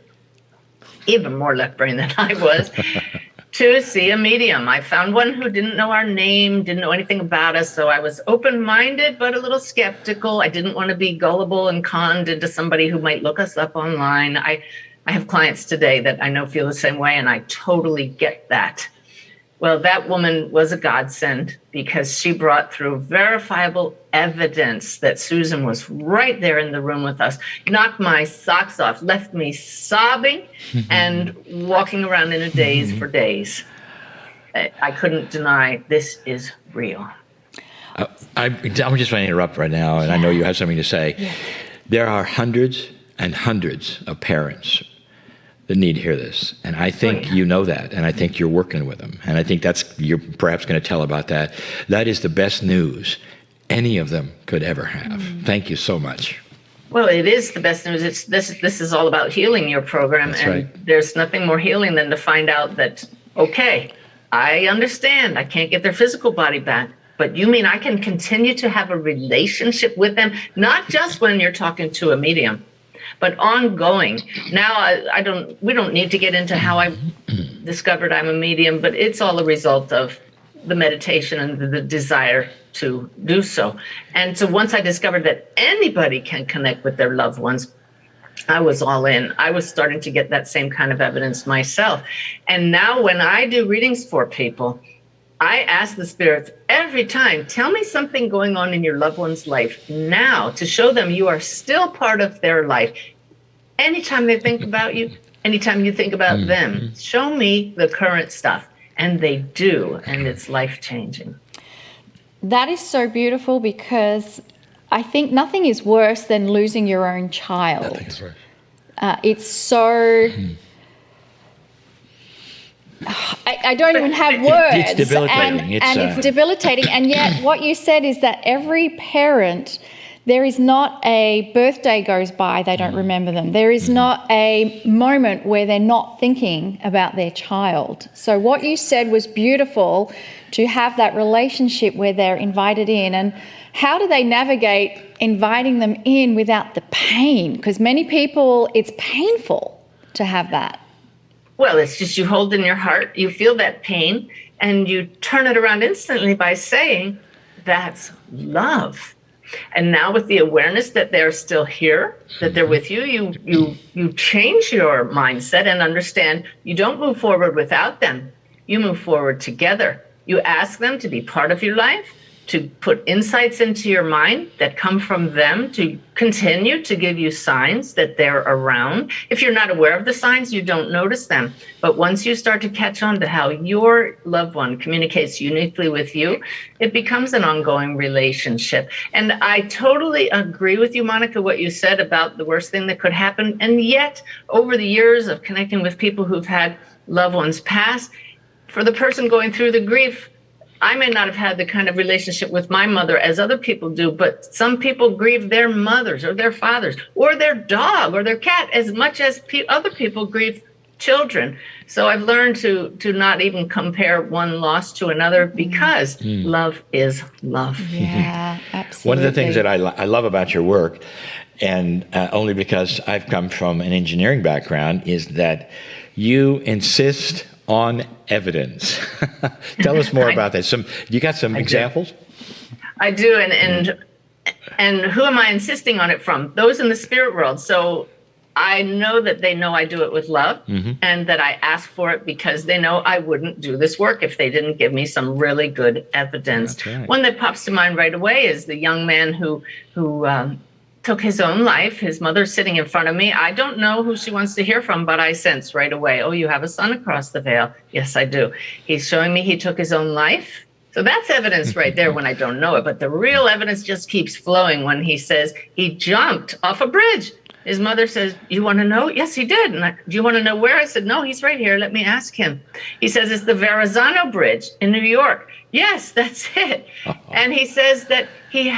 even more left brain than I was, to see a medium. I found one who didn't know our name, didn't know anything about us. So I was open-minded, but a little skeptical. I didn't want to be gullible and conned into somebody who might look us up online. I have clients today that I know feel the same way, and I totally get that. Well, that woman was a godsend because she brought through verifiable evidence that Susan was right there in the room with us, knocked my socks off, left me sobbing and walking around in a daze for days. I couldn't deny this is real. I'm just going to interrupt right now, and I know you have something to say. Yeah. There are hundreds and hundreds of parents that need to hear this. And I think you know that, and I think you're working with them. And I think you're perhaps going to tell about that. That is the best news any of them could ever have. Thank you so much. Well, it is the best news. This is all about healing, your program. That's and right. There's nothing more healing than to find out that, okay, I understand I can't get their physical body back, but you mean I can continue to have a relationship with them, not just when you're talking to a medium, but ongoing. Now, we don't need to get into how I discovered I'm a medium, but it's all a result of the meditation and the desire to do so. And so once I discovered that anybody can connect with their loved ones, I was all in. I was starting to get that same kind of evidence myself. And now when I do readings for people, I ask the spirits every time, tell me something going on in your loved one's life now to show them you are still part of their life. Anytime they think about you, anytime you think about them, show me the current stuff. And they do, and it's life-changing. That is so beautiful because I think nothing is worse than losing your own child. Nothing is worse. It's so... I don't even have words. It's debilitating. And it's debilitating. And yet what you said is that every parent, there is not a birthday goes by, they don't remember them. There is not a moment where they're not thinking about their child. So what you said was beautiful, to have that relationship where they're invited in. And how do they navigate inviting them in without the pain? Because many people, it's painful to have that. Well, it's just you hold in your heart, you feel that pain, and you turn it around instantly by saying, that's love. And now with the awareness that they're still here, that they're with you, you change your mindset and understand you don't move forward without them. You move forward together. You ask them to be part of your life, to put insights into your mind that come from them, to continue to give you signs that they're around. If you're not aware of the signs, you don't notice them. But once you start to catch on to how your loved one communicates uniquely with you, it becomes an ongoing relationship. And I totally agree with you, Monica, what you said about the worst thing that could happen. And yet, over the years of connecting with people who've had loved ones pass, for the person going through the grief, I may not have had the kind of relationship with my mother as other people do, but some people grieve their mothers or their fathers or their dog or their cat as much as other people grieve children. So I've learned to not even compare one loss to another because love is love. Yeah, absolutely. One of the things that I love about your work, and only because I've come from an engineering background, is that you insist on evidence. Tell us more about that. You got some examples? I do, and who am I insisting on it from? Those in the spirit world. So I know that they know I do it with love, and that I ask for it because they know I wouldn't do this work if they didn't give me some really good evidence. That's right. One that pops to mind right away is the young man who took his own life. His mother's sitting in front of me. I don't know who she wants to hear from, but I sense right away, oh, you have a son across the veil. Yes, I do. He's showing me he took his own life. So that's evidence right there when I don't know it. But the real evidence just keeps flowing when he says he jumped off a bridge. His mother says, you want to know? Yes, he did. And do you want to know where? I said, no, he's right here. Let me ask him. He says, it's the Verrazano Bridge in New York. Yes, that's it. And he says that he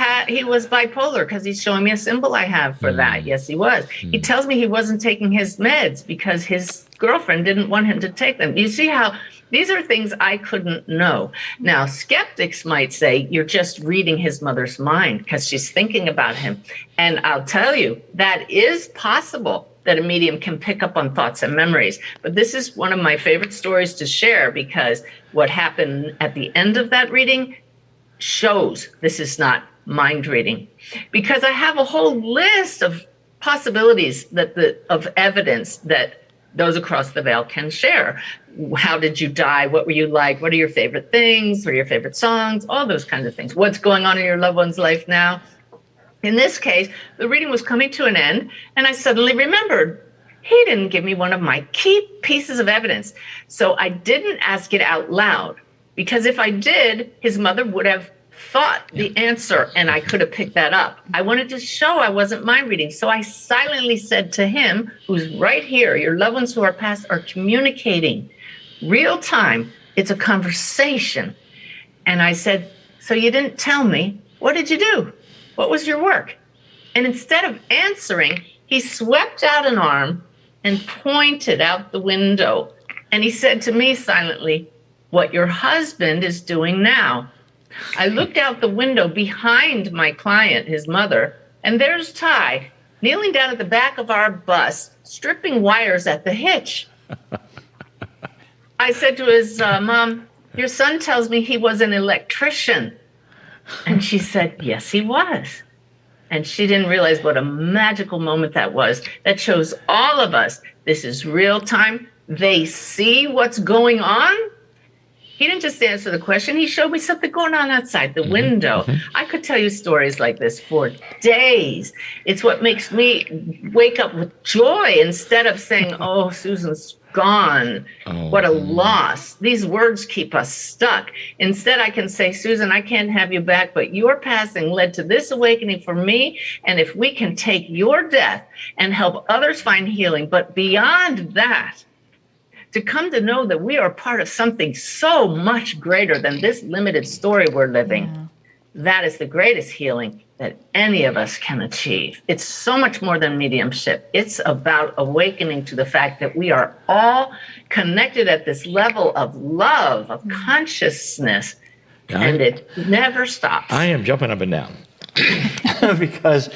was bipolar because he's showing me a symbol I have for that. Yes, he was. He tells me he wasn't taking his meds because his girlfriend didn't want him to take them. You see how these are things I couldn't know. Now, skeptics might say you're just reading his mother's mind because she's thinking about him. And I'll tell you, that is possible that a medium can pick up on thoughts and memories. But this is one of my favorite stories to share because what happened at the end of that reading shows this is not mind reading. Because I have a whole list of possibilities of evidence that those across the veil can share. How did you die? What were you like? What are your favorite things? What are your favorite songs? All those kinds of things. What's going on in your loved one's life now? In this case, the reading was coming to an end, and I suddenly remembered he didn't give me one of my key pieces of evidence. So I didn't ask it out loud, because if I did, his mother would have thought the answer, and I could have picked that up. I wanted to show I wasn't mind reading. So I silently said to him, who's right here, your loved ones who are past are communicating real time. It's a conversation. And I said, so you didn't tell me. What did you do? What was your work? And instead of answering, he swept out an arm and pointed out the window. And he said to me silently, what your husband is doing now. I looked out the window behind my client, his mother, and there's Ty kneeling down at the back of our bus, stripping wires at the hitch. I said to his mom, your son tells me he was an electrician. And she said, yes, he was. And she didn't realize what a magical moment that was. That shows all of us this is real time. They see what's going on. He didn't just answer the question. He showed me something going on outside the window. I could tell you stories like this for days. It's what makes me wake up with joy instead of saying, oh, Susan's gone. What a loss. These words keep us stuck. Instead, I can say, Susan, I can't have you back, but your passing led to this awakening for me. And if we can take your death and help others find healing, but beyond that, to come to know that we are part of something so much greater than this limited story we're living, that is the greatest healing that any of us can achieve. It's so much more than mediumship. It's about awakening to the fact that we are all connected at this level of love, of consciousness, and it never stops. I am jumping up and down because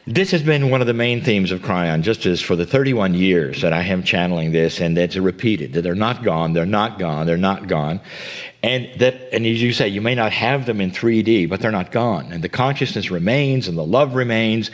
this has been one of the main themes of Kryon, just as for the 31 years that I am channeling this, and it's repeated, that they're not gone, they're not gone, they're not gone. And as you say, you may not have them in 3D, but they're not gone. And the consciousness remains, and the love remains.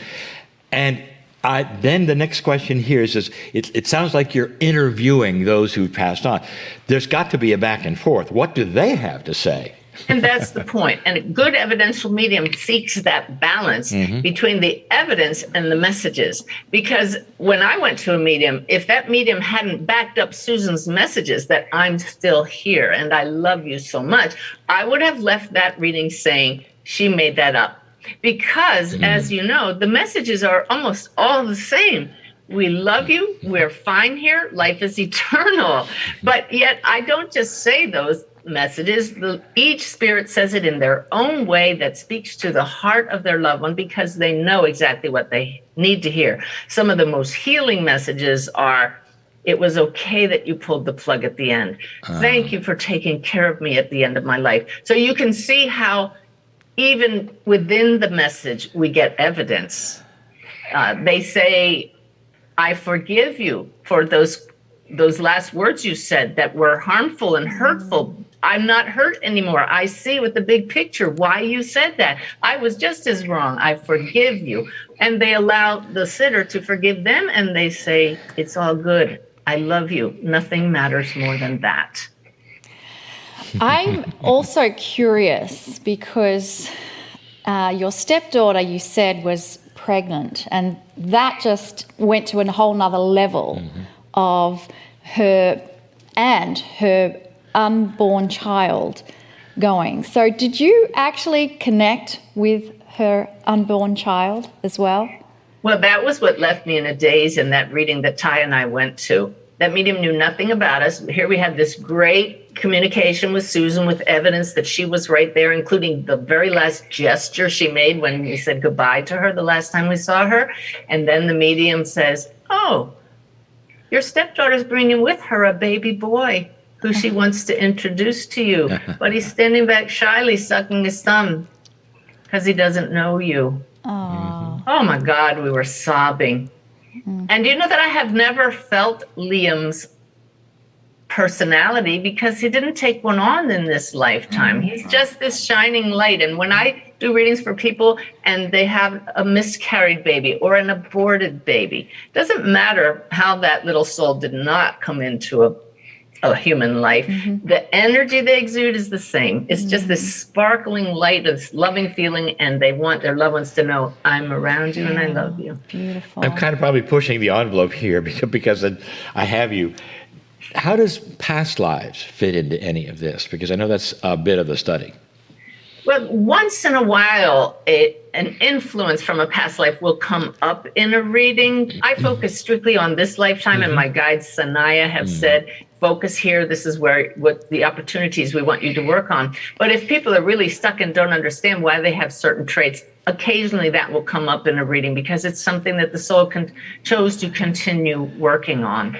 And then the next question here is it sounds like you're interviewing those who've passed on. There's got to be a back and forth. What do they have to say? And that's the point. And a good evidential medium seeks that balance between the evidence and the messages. Because when I went to a medium, if that medium hadn't backed up Susan's messages that I'm still here and I love you so much, I would have left that reading saying she made that up. Because, as you know, the messages are almost all the same. We love you. We're fine here. Life is eternal. But yet I don't just say those messages. Each spirit says it in their own way that speaks to the heart of their loved one because they know exactly what they need to hear. Some of the most healing messages are, it was okay that you pulled the plug at the end. Thank you for taking care of me at the end of my life. So you can see how even within the message, we get evidence. They say, I forgive you for those last words you said that were harmful and hurtful I'm not hurt anymore. I see with the big picture why you said that. I was just as wrong. I forgive you. And they allow the sitter to forgive them, and they say, it's all good. I love you. Nothing matters more than that. I'm also curious because your stepdaughter, you said, was pregnant, and that just went to a whole nother level of her and her unborn child going. So did you actually connect with her unborn child as well? Well, that was what left me in a daze in that reading that Ty and I went to. That medium knew nothing about us. Here we had this great communication with Susan with evidence that she was right there, including the very last gesture she made when we said goodbye to her the last time we saw her. And then the medium says, oh, your stepdaughter's bringing with her a baby boy who she wants to introduce to you. But he's standing back shyly, sucking his thumb because he doesn't know you. Oh my God, we were sobbing. And you know that I have never felt Liam's personality because he didn't take one on in this lifetime. He's just this shining light. And when I do readings for people and they have a miscarried baby or an aborted baby, it doesn't matter how that little soul did not come into a human life. The energy they exude is the same. It's just this sparkling light, this loving feeling, and they want their loved ones to know, I'm around you and I love you. Beautiful. I'm kind of probably pushing the envelope here because I have you. How does past lives fit into any of this? Because I know that's a bit of a study. Well, once in a while, an influence from a past life will come up in a reading. I focus strictly on this lifetime, and my guide Sanaya have said, focus here. This is what the opportunities we want you to work on. But if people are really stuck and don't understand why they have certain traits, occasionally that will come up in a reading because it's something that the soul chose to continue working on.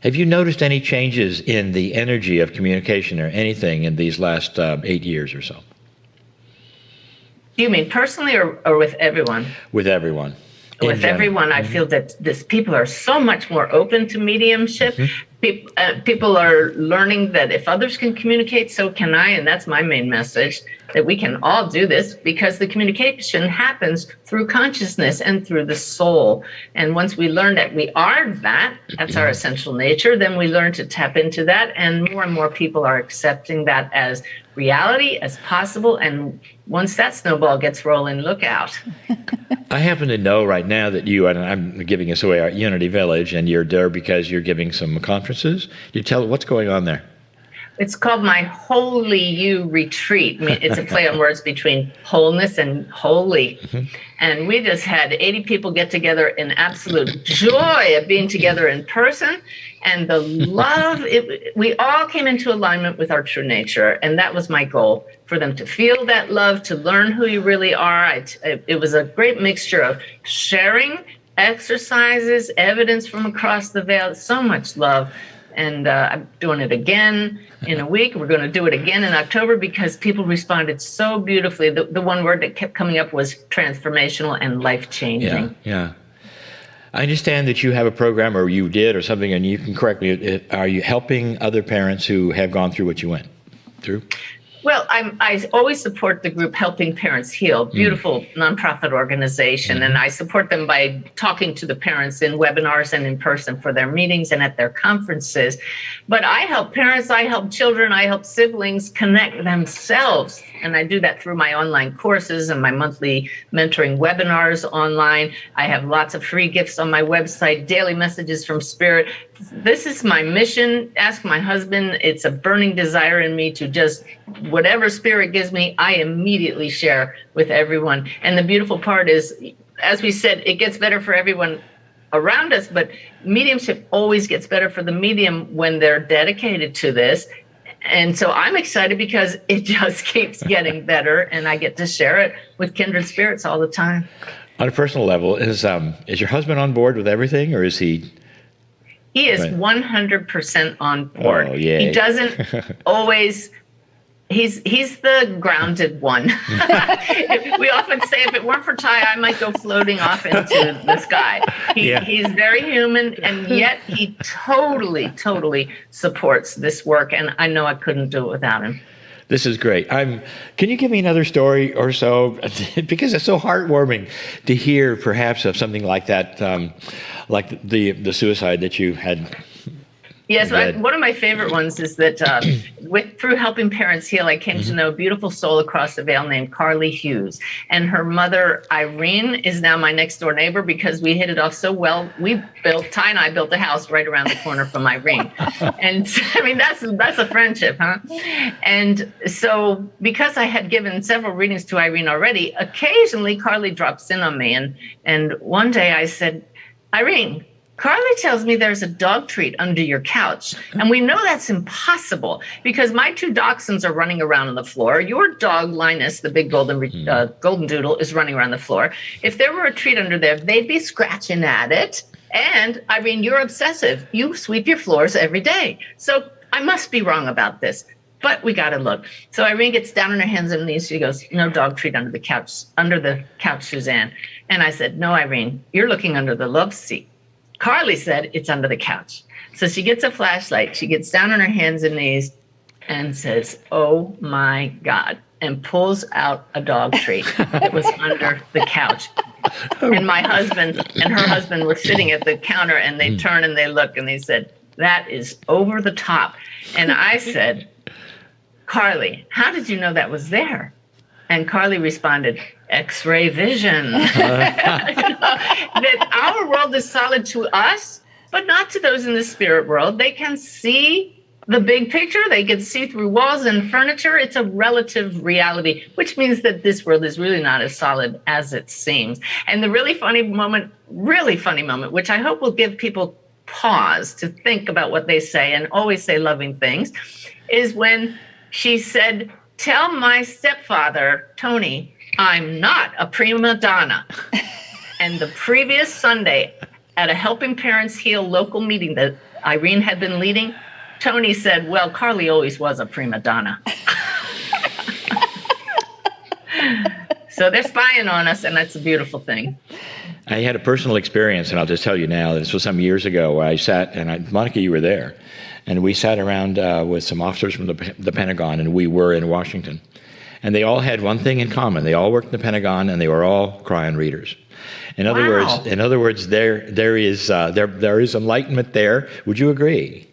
Have you noticed any changes in the energy of communication or anything in these last 8 years or so? Do you mean personally or with everyone? With everyone. With everyone, I feel that people are so much more open to mediumship. People are learning that if others can communicate, so can I. And that's my main message, that we can all do this because the communication happens through consciousness and through the soul. And once we learn that we are that's our essential nature, then we learn to tap into that. And more people are accepting that as reality, as possible. And once that snowball gets rolling, look out. I happen to know right now that you, and I'm giving this away, are at Unity Village, and you're there because you're giving some conferences. You tell what's going on there? It's called my Holy You Retreat. I mean, it's a play on words between wholeness and holy. And we just had 80 people get together in absolute joy of being together in person. And the love, we all came into alignment with our true nature. And that was my goal, for them to feel that love, to learn who you really are. It was a great mixture of sharing, exercises, evidence from across the veil, so much love. And I'm doing it again in a week. We're going to do it again in October because people responded so beautifully. The one word that kept coming up was transformational and life-changing. Yeah. I understand that you have a program, or you did, or something, and you can correct me. Are you helping other parents who have gone through what you went through? Well, I always support the group Helping Parents Heal, beautiful nonprofit organization, and I support them by talking to the parents in webinars and in person for their meetings and at their conferences. But I help parents, I help children, I help siblings connect themselves, and I do that through my online courses and my monthly mentoring webinars online. I have lots of free gifts on my website, daily messages from Spirit. This is my mission. Ask my husband. It's a burning desire in me to just, whatever Spirit gives me, I immediately share with everyone. And the beautiful part is, as we said, it gets better for everyone around us, but mediumship always gets better for the medium when they're dedicated to this. And so I'm excited because it just keeps getting better, and I get to share it with kindred spirits all the time. On a personal level, is your husband on board with everything, or is he? He is 100% on board. Oh, yay. He doesn't always He's the grounded one. We often say if it weren't for Ty, I might go floating off into the sky. He's very human, and yet he totally supports this work, and I know I couldn't do it without him. This is great. Can you give me another story or so? Because it's so heartwarming to hear perhaps of something like that, like the suicide that you had. Yes, one of my favorite ones is that through Helping Parents Heal, I came to know a beautiful soul across the veil named Carly Hughes. And her mother, Irene, is now my next door neighbor because we hit it off so well. Ty and I built a house right around the corner from Irene. And I mean, that's a friendship, huh? And so because I had given several readings to Irene already, occasionally Carly drops in on me. And one day I said, Irene, Carly tells me there's a dog treat under your couch, and we know that's impossible because my 2 dachshunds are running around on the floor. Your dog, Linus, the big golden doodle, is running around the floor. If there were a treat under there, they'd be scratching at it. And, Irene, you're obsessive. You sweep your floors every day. So I must be wrong about this, but we got to look. So Irene gets down on her hands and knees. She goes, no dog treat under the couch, Suzanne. And I said, no, Irene, you're looking under the love seat. Carly said it's under the couch. So she gets a flashlight. She gets down on her hands and knees and says, oh, my God, and pulls out a dog treat that was under the couch. And my husband and her husband were sitting at the counter, and they turn and they look, and they said, that is over the top. And I said, Carly, how did you know that was there? And Carly responded, X-ray vision. That our world is solid to us, but not to those in the spirit world. They can see the big picture. They can see through walls and furniture. It's a relative reality, which means that this world is really not as solid as it seems. And the really funny moment, which I hope will give people pause to think about what they say and always say loving things, is when she said, tell my stepfather, Tony, I'm not a prima donna. And the previous Sunday at a Helping Parents Heal local meeting that Irene had been leading, Tony said, well, Carly always was a prima donna. So they're spying on us, and that's a beautiful thing. I had a personal experience, and I'll just tell you now, this was some years ago, where I sat, and Monica, you were there, and we sat around with some officers from the Pentagon, and we were in Washington. And they all had one thing in common. They all worked in the Pentagon, and they were all Kryon readers. In other words, there is enlightenment there. Would you agree?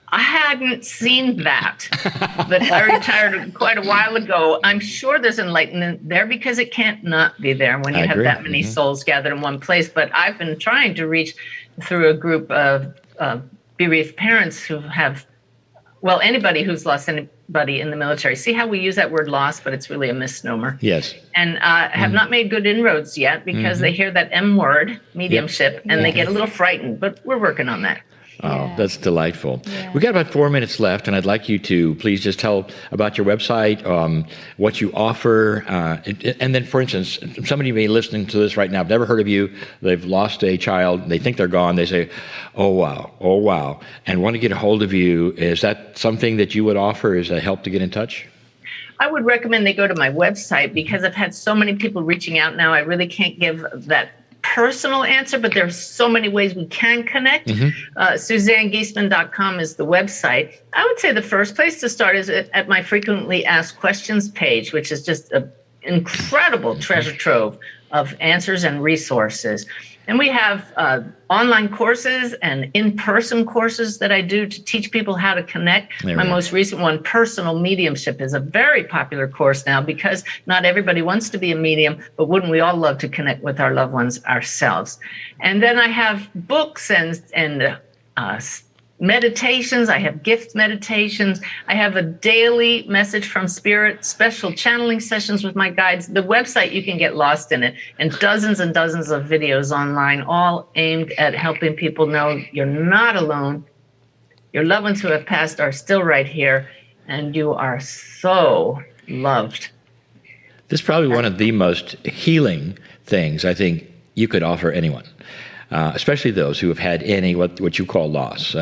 I hadn't seen that, but I retired quite a while ago. I'm sure there's enlightenment there because it can't not be there when you have that many souls gathered in one place. But I've been trying to reach through a group of bereaved parents who have, well, anybody who's lost anybody in the military. See how we use that word lost, but it's really a misnomer. Yes. And have not made good inroads yet because they hear that M word, mediumship, and they get a little frightened, but we're working on that. Oh, that's delightful. Yeah. We've got about 4 minutes left, and I'd like you to please just tell about your website, what you offer, and then, for instance, somebody may be listening to this right now, never heard of you, they've lost a child, they think they're gone, they say, oh, wow, and want to get a hold of you. Is that something that you would offer as a help to get in touch? I would recommend they go to my website because I've had so many people reaching out now. I really can't give that personal answer, but there's so many ways we can connect. SuzanneGiesman.com is the website. I would say the first place to start is at my frequently asked questions page, which is just an incredible treasure trove of answers and resources. And we have online courses and in-person courses that I do to teach people how to connect. My most recent one, Personal Mediumship, is a very popular course now because not everybody wants to be a medium, but wouldn't we all love to connect with our loved ones ourselves? And then I have books and meditations. I have gift meditations. I have a daily message from Spirit, special channeling sessions with my guides. The website, you can get lost in it, and dozens of videos online, all aimed at helping people know you're not alone. Your loved ones who have passed are still right here, and you are so loved. This is probably one of the most healing things I think you could offer anyone. Especially those who have had any what you call loss.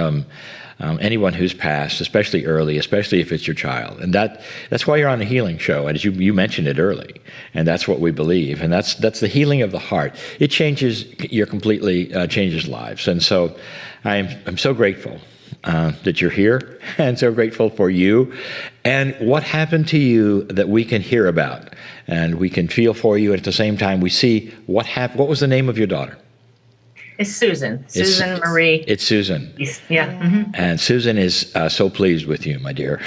anyone who's passed, especially early, especially if it's your child. And that's why you're on the healing show. And as you mentioned it early, and that's what we believe. And that's the healing of the heart. It changes, completely changes lives. And so I'm so grateful that you're here, and so grateful for you and what happened to you that we can hear about, and we can feel for you. And at the same time, we see what happened. What was the name of your daughter? It's Susan. Susan Marie. It's Susan. Yeah. Mm-hmm. And Susan is so pleased with you, my dear.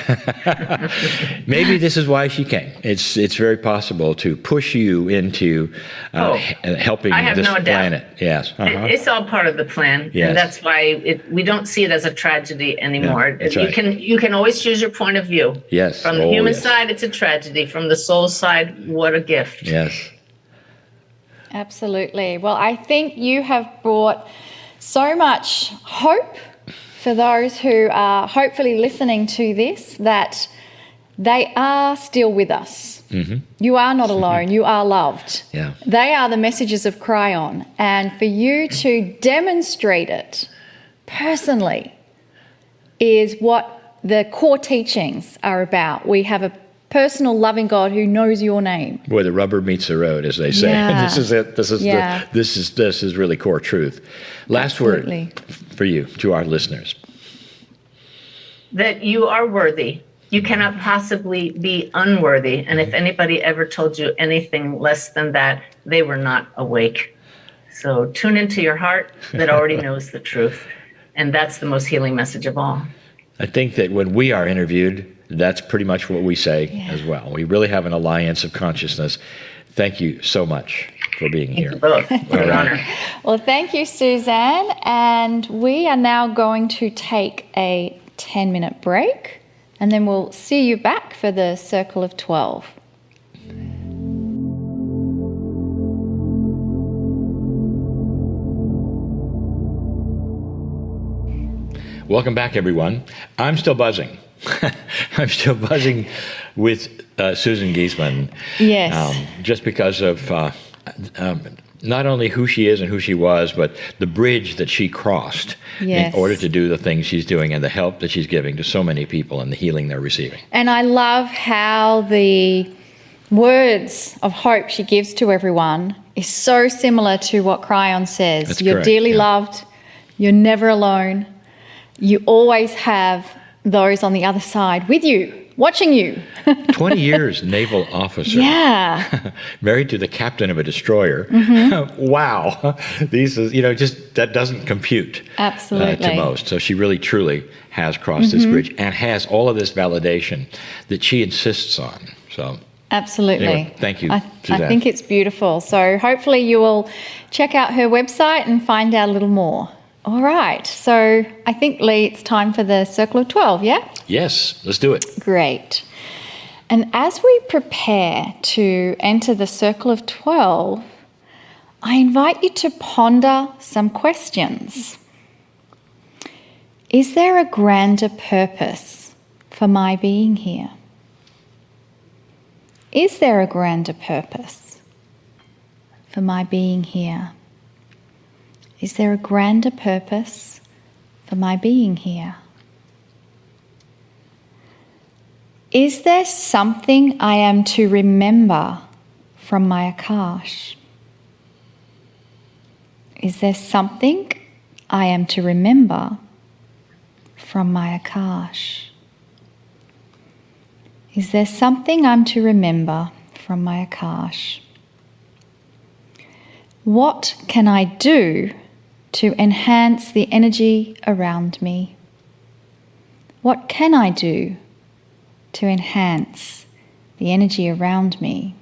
Maybe this is why she came. It's very possible to push you into helping this planet. Yes. Uh-huh. It's all part of the plan. Yes. And that's why we don't see it as a tragedy anymore. No, that's right. You can always choose your point of view. Yes. From the human side, it's a tragedy. From the soul side, what a gift. Yes. Absolutely. Well, I think you have brought so much hope for those who are hopefully listening to this, that they are still with us. Mm-hmm. You are not alone. You are loved. Yeah. They are the messages of Kryon. And for you to demonstrate it personally is what the core teachings are about. We have a personal loving God who knows your name. Where the rubber meets the road, as they say. Yeah. This is it. This is really core truth. Last Absolutely. word for you, to our listeners. That you are worthy. You cannot possibly be unworthy. And if anybody ever told you anything less than that, they were not awake. So tune into your heart that already knows the truth. And that's the most healing message of all. I think that when we are interviewed, that's pretty much what we say as well. We really have an alliance of consciousness. Thank you so much for being here. Thank you both. What an honor. Well, thank you, Suzanne. And we are now going to take a 10-minute break, and then we'll see you back for the Circle of 12. Welcome back, everyone. I'm still buzzing. I'm still buzzing with Susan Giesman. Yes. Just because of not only who she is and who she was, but the bridge that she crossed in order to do the things she's doing, and the help that she's giving to so many people and the healing they're receiving. And I love how the words of hope she gives to everyone is so similar to what Kryon says. That's You're correct, dearly loved. You're never alone. You always have those on the other side with you, watching you. 20 years naval officer. Yeah. Married to the captain of a destroyer. Mm-hmm. Wow. These is, just that doesn't compute. Absolutely. To most. So she really, truly has crossed this bridge and has all of this validation that she insists on. So. Absolutely. Anyway, thank you, I think it's beautiful. So hopefully you will check out her website and find out a little more. All right. So I think, Lee, it's time for the Circle of 12, yeah? Yes, let's do it. Great. And as we prepare to enter the Circle of 12, I invite you to ponder some questions. Is there a grander purpose for my being here? Is there a grander purpose for my being here? Is there a grander purpose for my being here? Is there something I am to remember from my Akash? Is there something I am to remember from my Akash? Is there something I'm to remember from my Akash? What can I do to enhance the energy around me? What can I do to enhance the energy around me?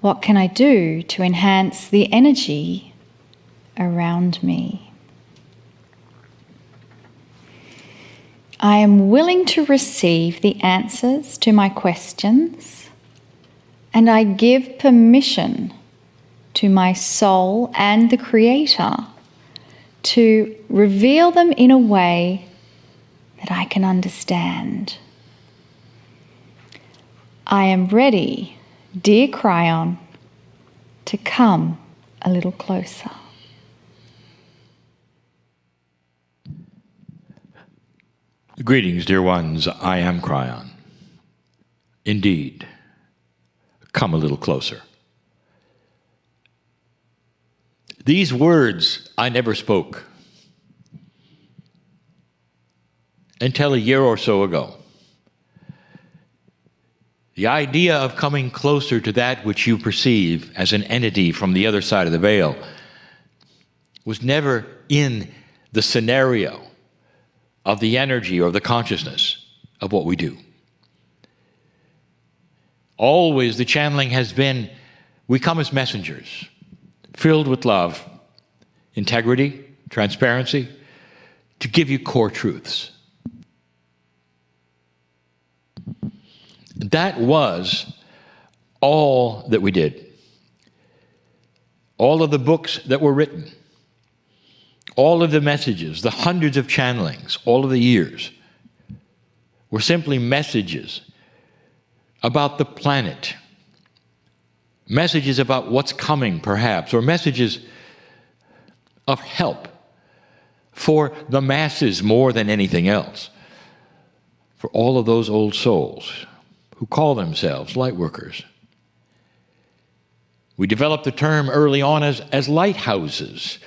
What can I do to enhance the energy around me? I am willing to receive the answers to my questions, and I give permission to my soul and the Creator to reveal them in a way that I can understand. I am ready, dear Kryon, to come a little closer. Greetings, dear ones. I am Kryon. Indeed, come a little closer. These words I never spoke until a year or so ago. The idea of coming closer to that which you perceive as an entity from the other side of the veil was never in the scenario of the energy or the consciousness of what we do. Always the channeling has been, we come as messengers, filled with love, integrity, transparency, to give you core truths. That was all that we did. All of the books that were written, all of the messages, the hundreds of channelings, all of the years, were simply messages about the planet, messages about what's coming, perhaps, or messages of help for the masses more than anything else, for all of those old souls who call themselves light workers. We developed the term early on as lighthouses,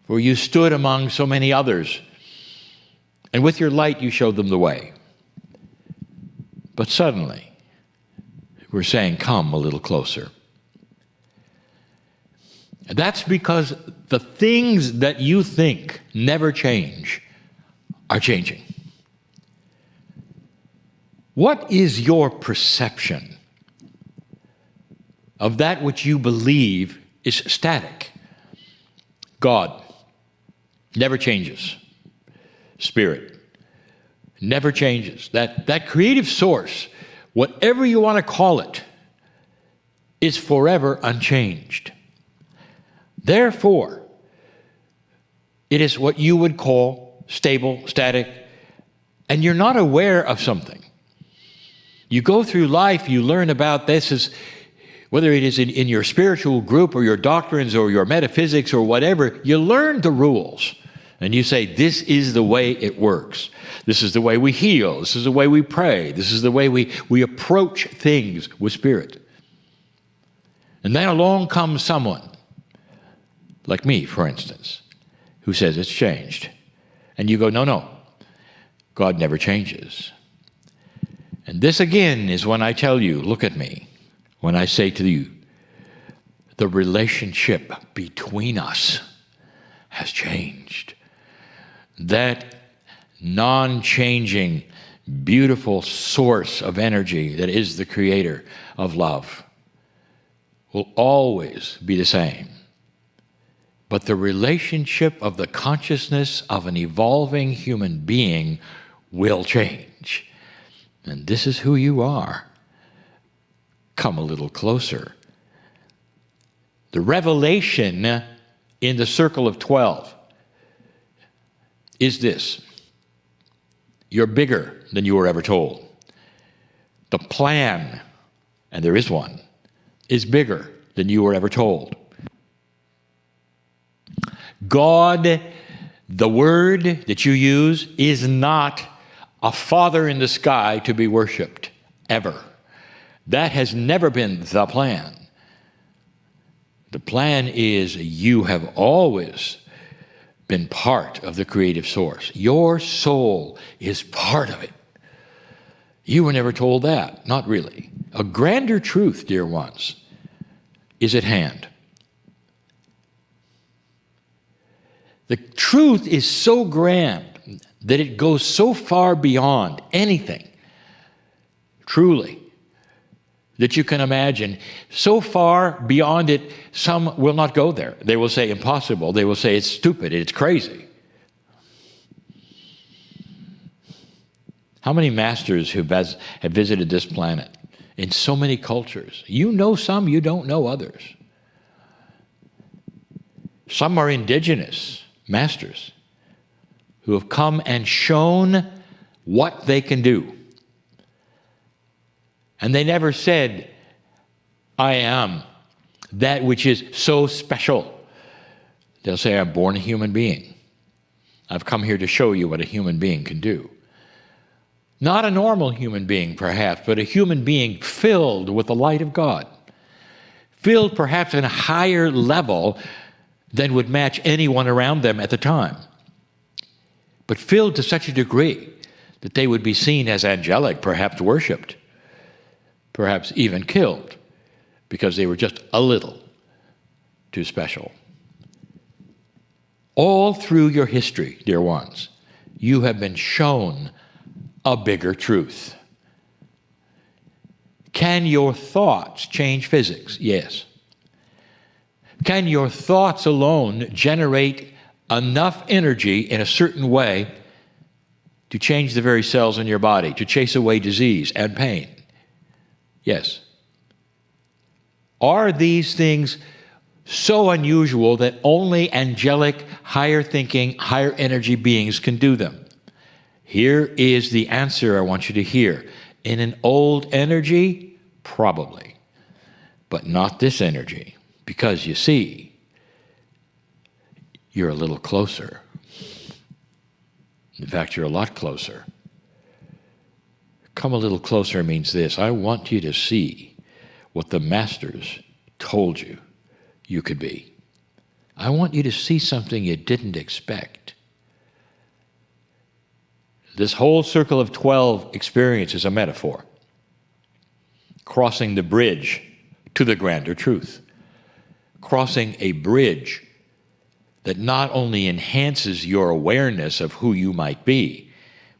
where you stood among so many others, and with your light you showed them the way. But suddenly, we're saying, come a little closer. And that's because the things that you think never change are changing. What is your perception of that which you believe is static? God never changes. Spirit never changes. That creative source, whatever you want to call it, is forever unchanged. Therefore, it is what you would call stable, static, and you're not aware of something. You go through life, you learn about this, as whether it is in your spiritual group or your doctrines or your metaphysics or whatever, you learn the rules. And you say, this is the way it works. This is the way we heal. This is the way we pray. This is the way we approach things with spirit. And then along comes someone, like me, for instance, who says it's changed. And you go, no, God never changes. And this again is when I tell you, look at me, when I say to you, the relationship between us has changed. That non-changing, beautiful source of energy that is the creator of love will always be the same. But the relationship of the consciousness of an evolving human being will change. And this is who you are. Come a little closer. The revelation in the circle of 12 is this: you're bigger than you were ever told. The plan, and there is one, is bigger than you were ever told. God, the word that you use, is not a father in the sky to be worshipped, ever. That has never been the plan. The plan is you have always been part of the creative source. Your soul is part of it. You were never told that. Not really. A grander truth, dear ones, is at hand. The truth is so grand that it goes so far beyond anything, truly, that you can imagine. So far beyond it, some will not go there. They will say impossible. They will say it's stupid, it's crazy. How many masters have visited this planet in so many cultures? You know some, you don't know others. Some are indigenous masters who have come and shown what they can do. And they never said, I am that which is so special. They'll say, I'm born a human being. I've come here to show you what a human being can do. Not a normal human being, perhaps, but a human being filled with the light of God. Filled perhaps at a higher level than would match anyone around them at the time. But filled to such a degree that they would be seen as angelic, perhaps worshipped, perhaps even killed, because they were just a little too special. All through your history, dear ones, you have been shown a bigger truth. Can your thoughts change physics? Yes. Can your thoughts alone generate enough energy in a certain way to change the very cells in your body, to chase away disease and pain? Yes. Are these things so unusual that only angelic, higher thinking, higher energy beings can do them? Here is the answer I want you to hear. In an old energy, probably, but not this energy, because you see, you're a little closer. In fact, you're a lot closer. Come a little closer means this: I want you to see what the masters told you you could be. I want you to see something you didn't expect. This whole circle of 12 experience is a metaphor, crossing the bridge to the grander truth, crossing a bridge that not only enhances your awareness of who you might be,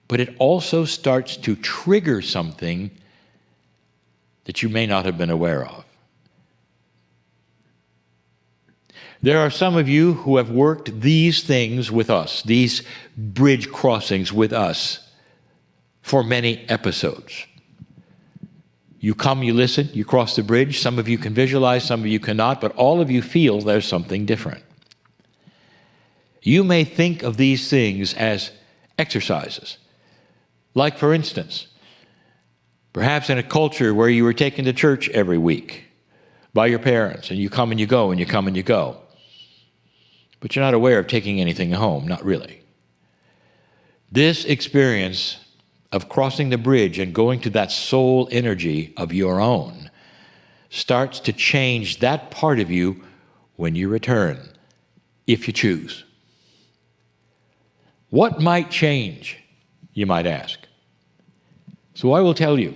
but it also starts to trigger something that you may not have been aware of. There are some of you who have worked these things with us, these bridge crossings with us, for many episodes. You come, you listen, you cross the bridge. Some of you can visualize, some of you cannot, but all of you feel there's something different. You may think of these things as exercises. Like, for instance, perhaps in a culture where you were taken to church every week by your parents, and you come and you go, and you come and you go. But you're not aware of taking anything home, not really. This experience of crossing the bridge and going to that soul energy of your own starts to change that part of you when you return, if you choose. What might change, you might ask? So I will tell you.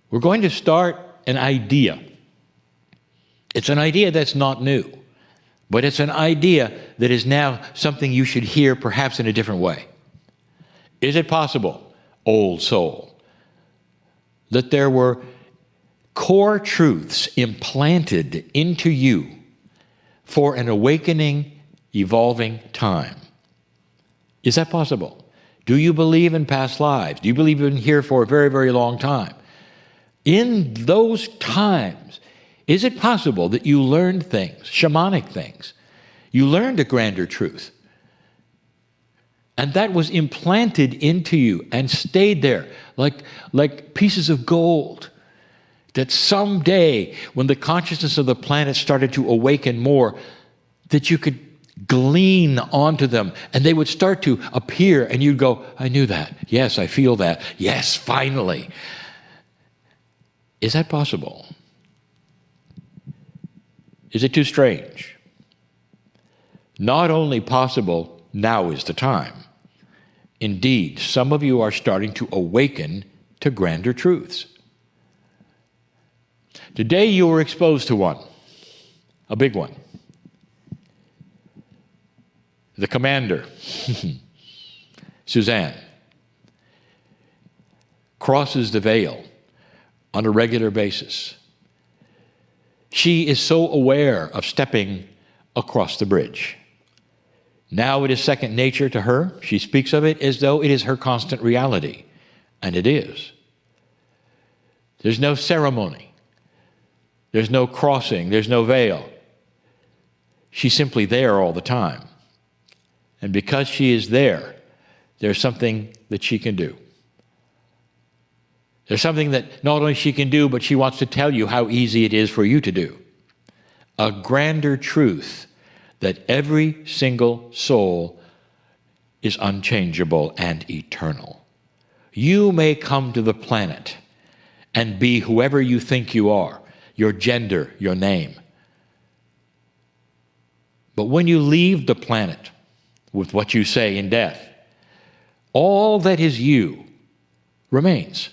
We're going to start an idea. It's an idea that's not new, but it's an idea that is now something you should hear perhaps in a different way. Is it possible, old soul, that there were core truths implanted into you for an awakening, evolving time? Is that possible? Do you believe in past lives? Do you believe you've been here for a very, very long time? In those times, is it possible that you learned things, shamanic things? You learned a grander truth. And that was implanted into you and stayed there like pieces of gold. That someday, when the consciousness of the planet started to awaken more, that you could glean onto them and they would start to appear and you'd go, I knew that. Yes, I feel that. Yes, finally. Is that possible? Is it too strange? Not only possible, now is the time. Indeed, some of you are starting to awaken to grander truths. Today you were exposed to one, a big one. The commander, Suzanne, crosses the veil on a regular basis. She is so aware of stepping across the bridge. Now it is second nature to her. She speaks of it as though it is her constant reality. And it is. There's no ceremony. There's no crossing. There's no veil. She's simply there all the time. And because she is there, there's something that she can do. There's something that not only she can do, but she wants to tell you how easy it is for you to do. A grander truth that every single soul is unchangeable and eternal. You may come to the planet and be whoever you think you are, your gender, your name. But when you leave the planet with what you say in death, all that is you remains.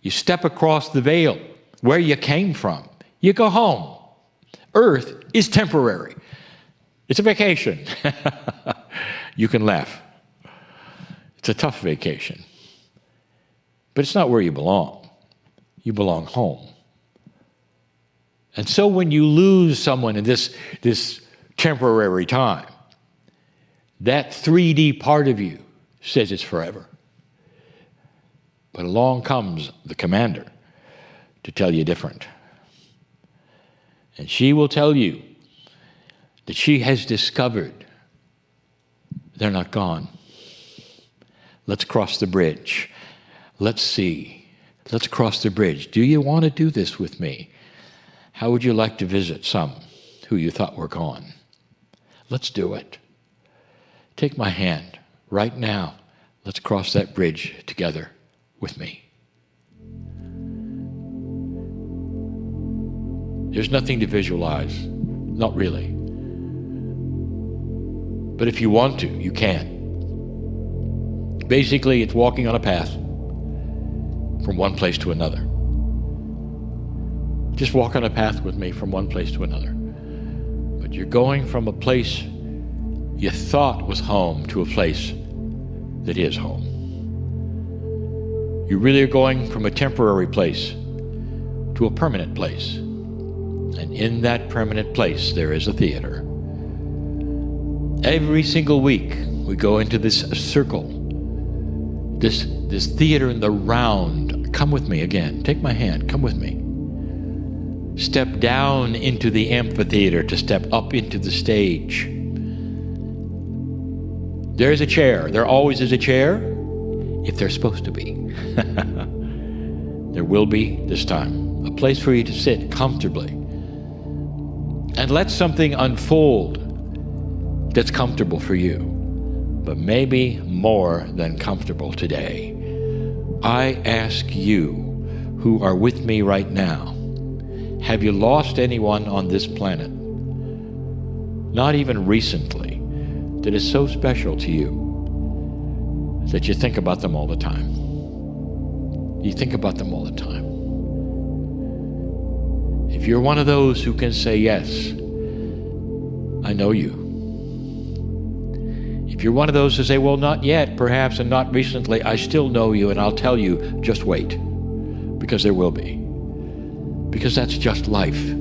You step across the veil where you came from. You go home. Earth is temporary. It's a vacation. You can laugh. It's a tough vacation. But it's not where you belong. You belong home. And so when you lose someone in this temporary time, that 3D part of you says it's forever. But along comes the commander to tell you different. And she will tell you that she has discovered they're not gone. Let's cross the bridge. Let's see. Let's cross the bridge. Do you want to do this with me? How would you like to visit some who you thought were gone? Let's do it. Take my hand right now. Let's cross that bridge together with me. There's nothing to visualize. Not really. But if you want to, you can. Basically, it's walking on a path from one place to another. Just walk on a path with me from one place to another. But you're going from a place you thought was home to a place that is home. You really are going from a temporary place to a permanent place. And in that permanent place, there is a theater. Every single week, we go into this circle, this theater in the round. Come with me again. Take my hand. Come with me. Step down into the amphitheater to step up into the stage. There's a chair. There always is a chair, if there's supposed to be. There will be this time. A place for you to sit comfortably. And let something unfold that's comfortable for you, but maybe more than comfortable today. I ask you who are with me right now, have you lost anyone on this planet, not even recently, that is so special to you that you think about them all the time? You think about them all the time. If you're one of those who can say, yes, I know you. If you're one of those who say, well, not yet, perhaps, and not recently, I still know you, and I'll tell you, just wait, because there will be. Because that's just life. I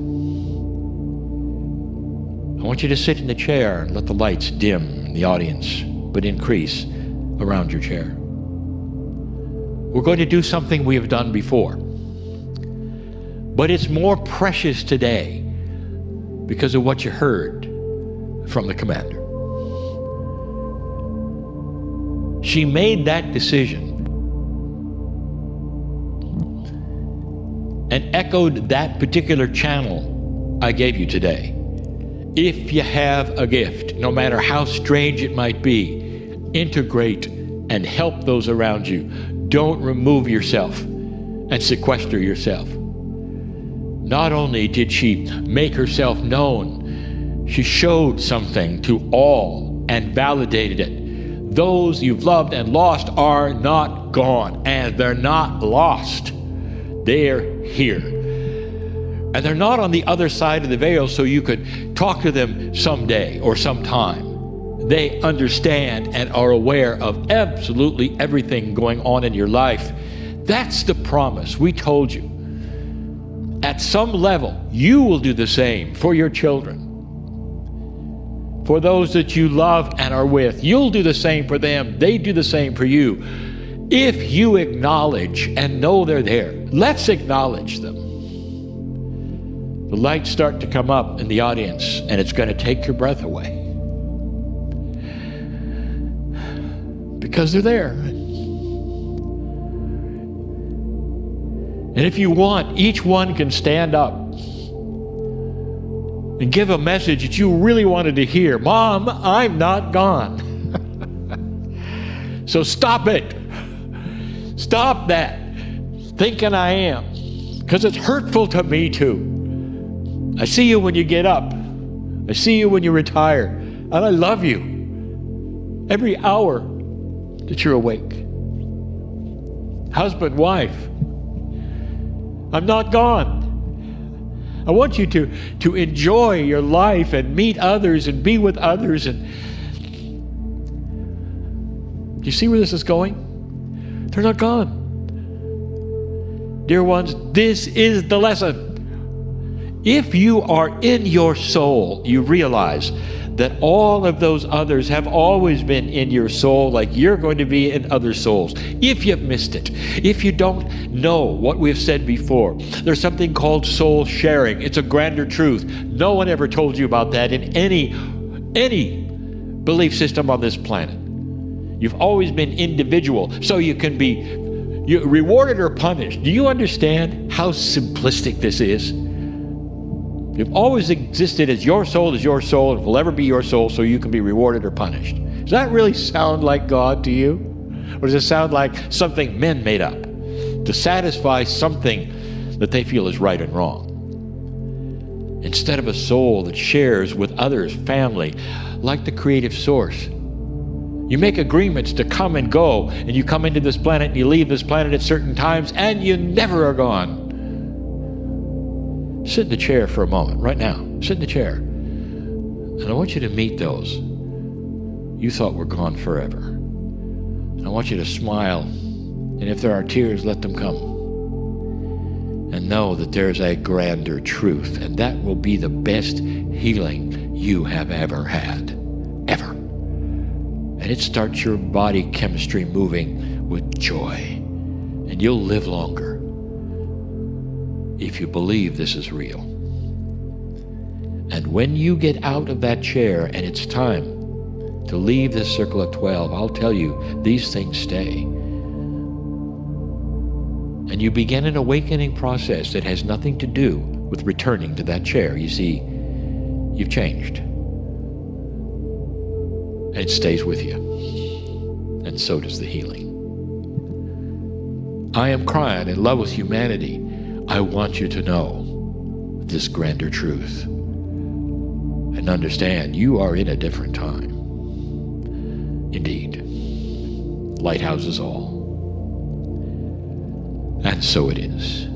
want you to sit in the chair and let the lights dim in the audience, but increase around your chair. We're going to do something we have done before. But it's more precious today because of what you heard from the commander. She made that decision and echoed that particular channel I gave you today. If you have a gift, no matter how strange it might be, integrate and help those around you. Don't remove yourself and sequester yourself. Not only did she make herself known, she showed something to all and validated it. Those you've loved and lost are not gone, and they're not lost. They're here. And they're not on the other side of the veil so you could talk to them someday or sometime. They understand and are aware of absolutely everything going on in your life. That's the promise we told you. At some level, you will do the same for your children. For those that you love and are with, you'll do the same for them. They do the same for you. If you acknowledge and know they're there, let's acknowledge them. The lights start to come up in the audience, and it's going to take your breath away. Because they're there. And if you want, each one can stand up and give a message that you really wanted to hear. Mom, I'm not gone. So stop it. Stop that thinking I am, because it's hurtful to me too. I see you when you get up. I see you when you retire. And I love you every hour that you're awake. Husband, wife, I'm not gone. I want you to enjoy your life and meet others and be with others. And do you see where this is going? They're not gone. Dear ones, this is the lesson. If you are in your soul, you realize that all of those others have always been in your soul, like you're going to be in other souls. If you've missed it, if you don't know what we've said before, there's something called soul sharing. It's a grander truth. No one ever told you about that in any belief system on this planet. You've always been individual, so you can be rewarded or punished. Do you understand how simplistic this is? You've always existed as your soul and will ever be your soul, so you can be rewarded or punished. Does that really sound like God to you? Or does it sound like something men made up to satisfy something that they feel is right and wrong? Instead of a soul that shares with others, family, like the creative source. You make agreements to come and go, and you come into this planet and you leave this planet at certain times, and you never are gone. Sit in the chair for a moment, right now. Sit in the chair. And I want you to meet those you thought were gone forever. And I want you to smile, and if there are tears, let them come. And know that there's a grander truth, and that will be the best healing you have ever had. Ever. And it starts your body chemistry moving with joy. And you'll live longer if you believe this is real. And when you get out of that chair and it's time to leave this circle of 12, I'll tell you, these things stay. And you begin an awakening process that has nothing to do with returning to that chair. You see, you've changed. And it stays with you. And so does the healing. I am Kryon in love with humanity. I want you to know this grander truth and understand you are in a different time. Indeed, lighthouses all. And so it is.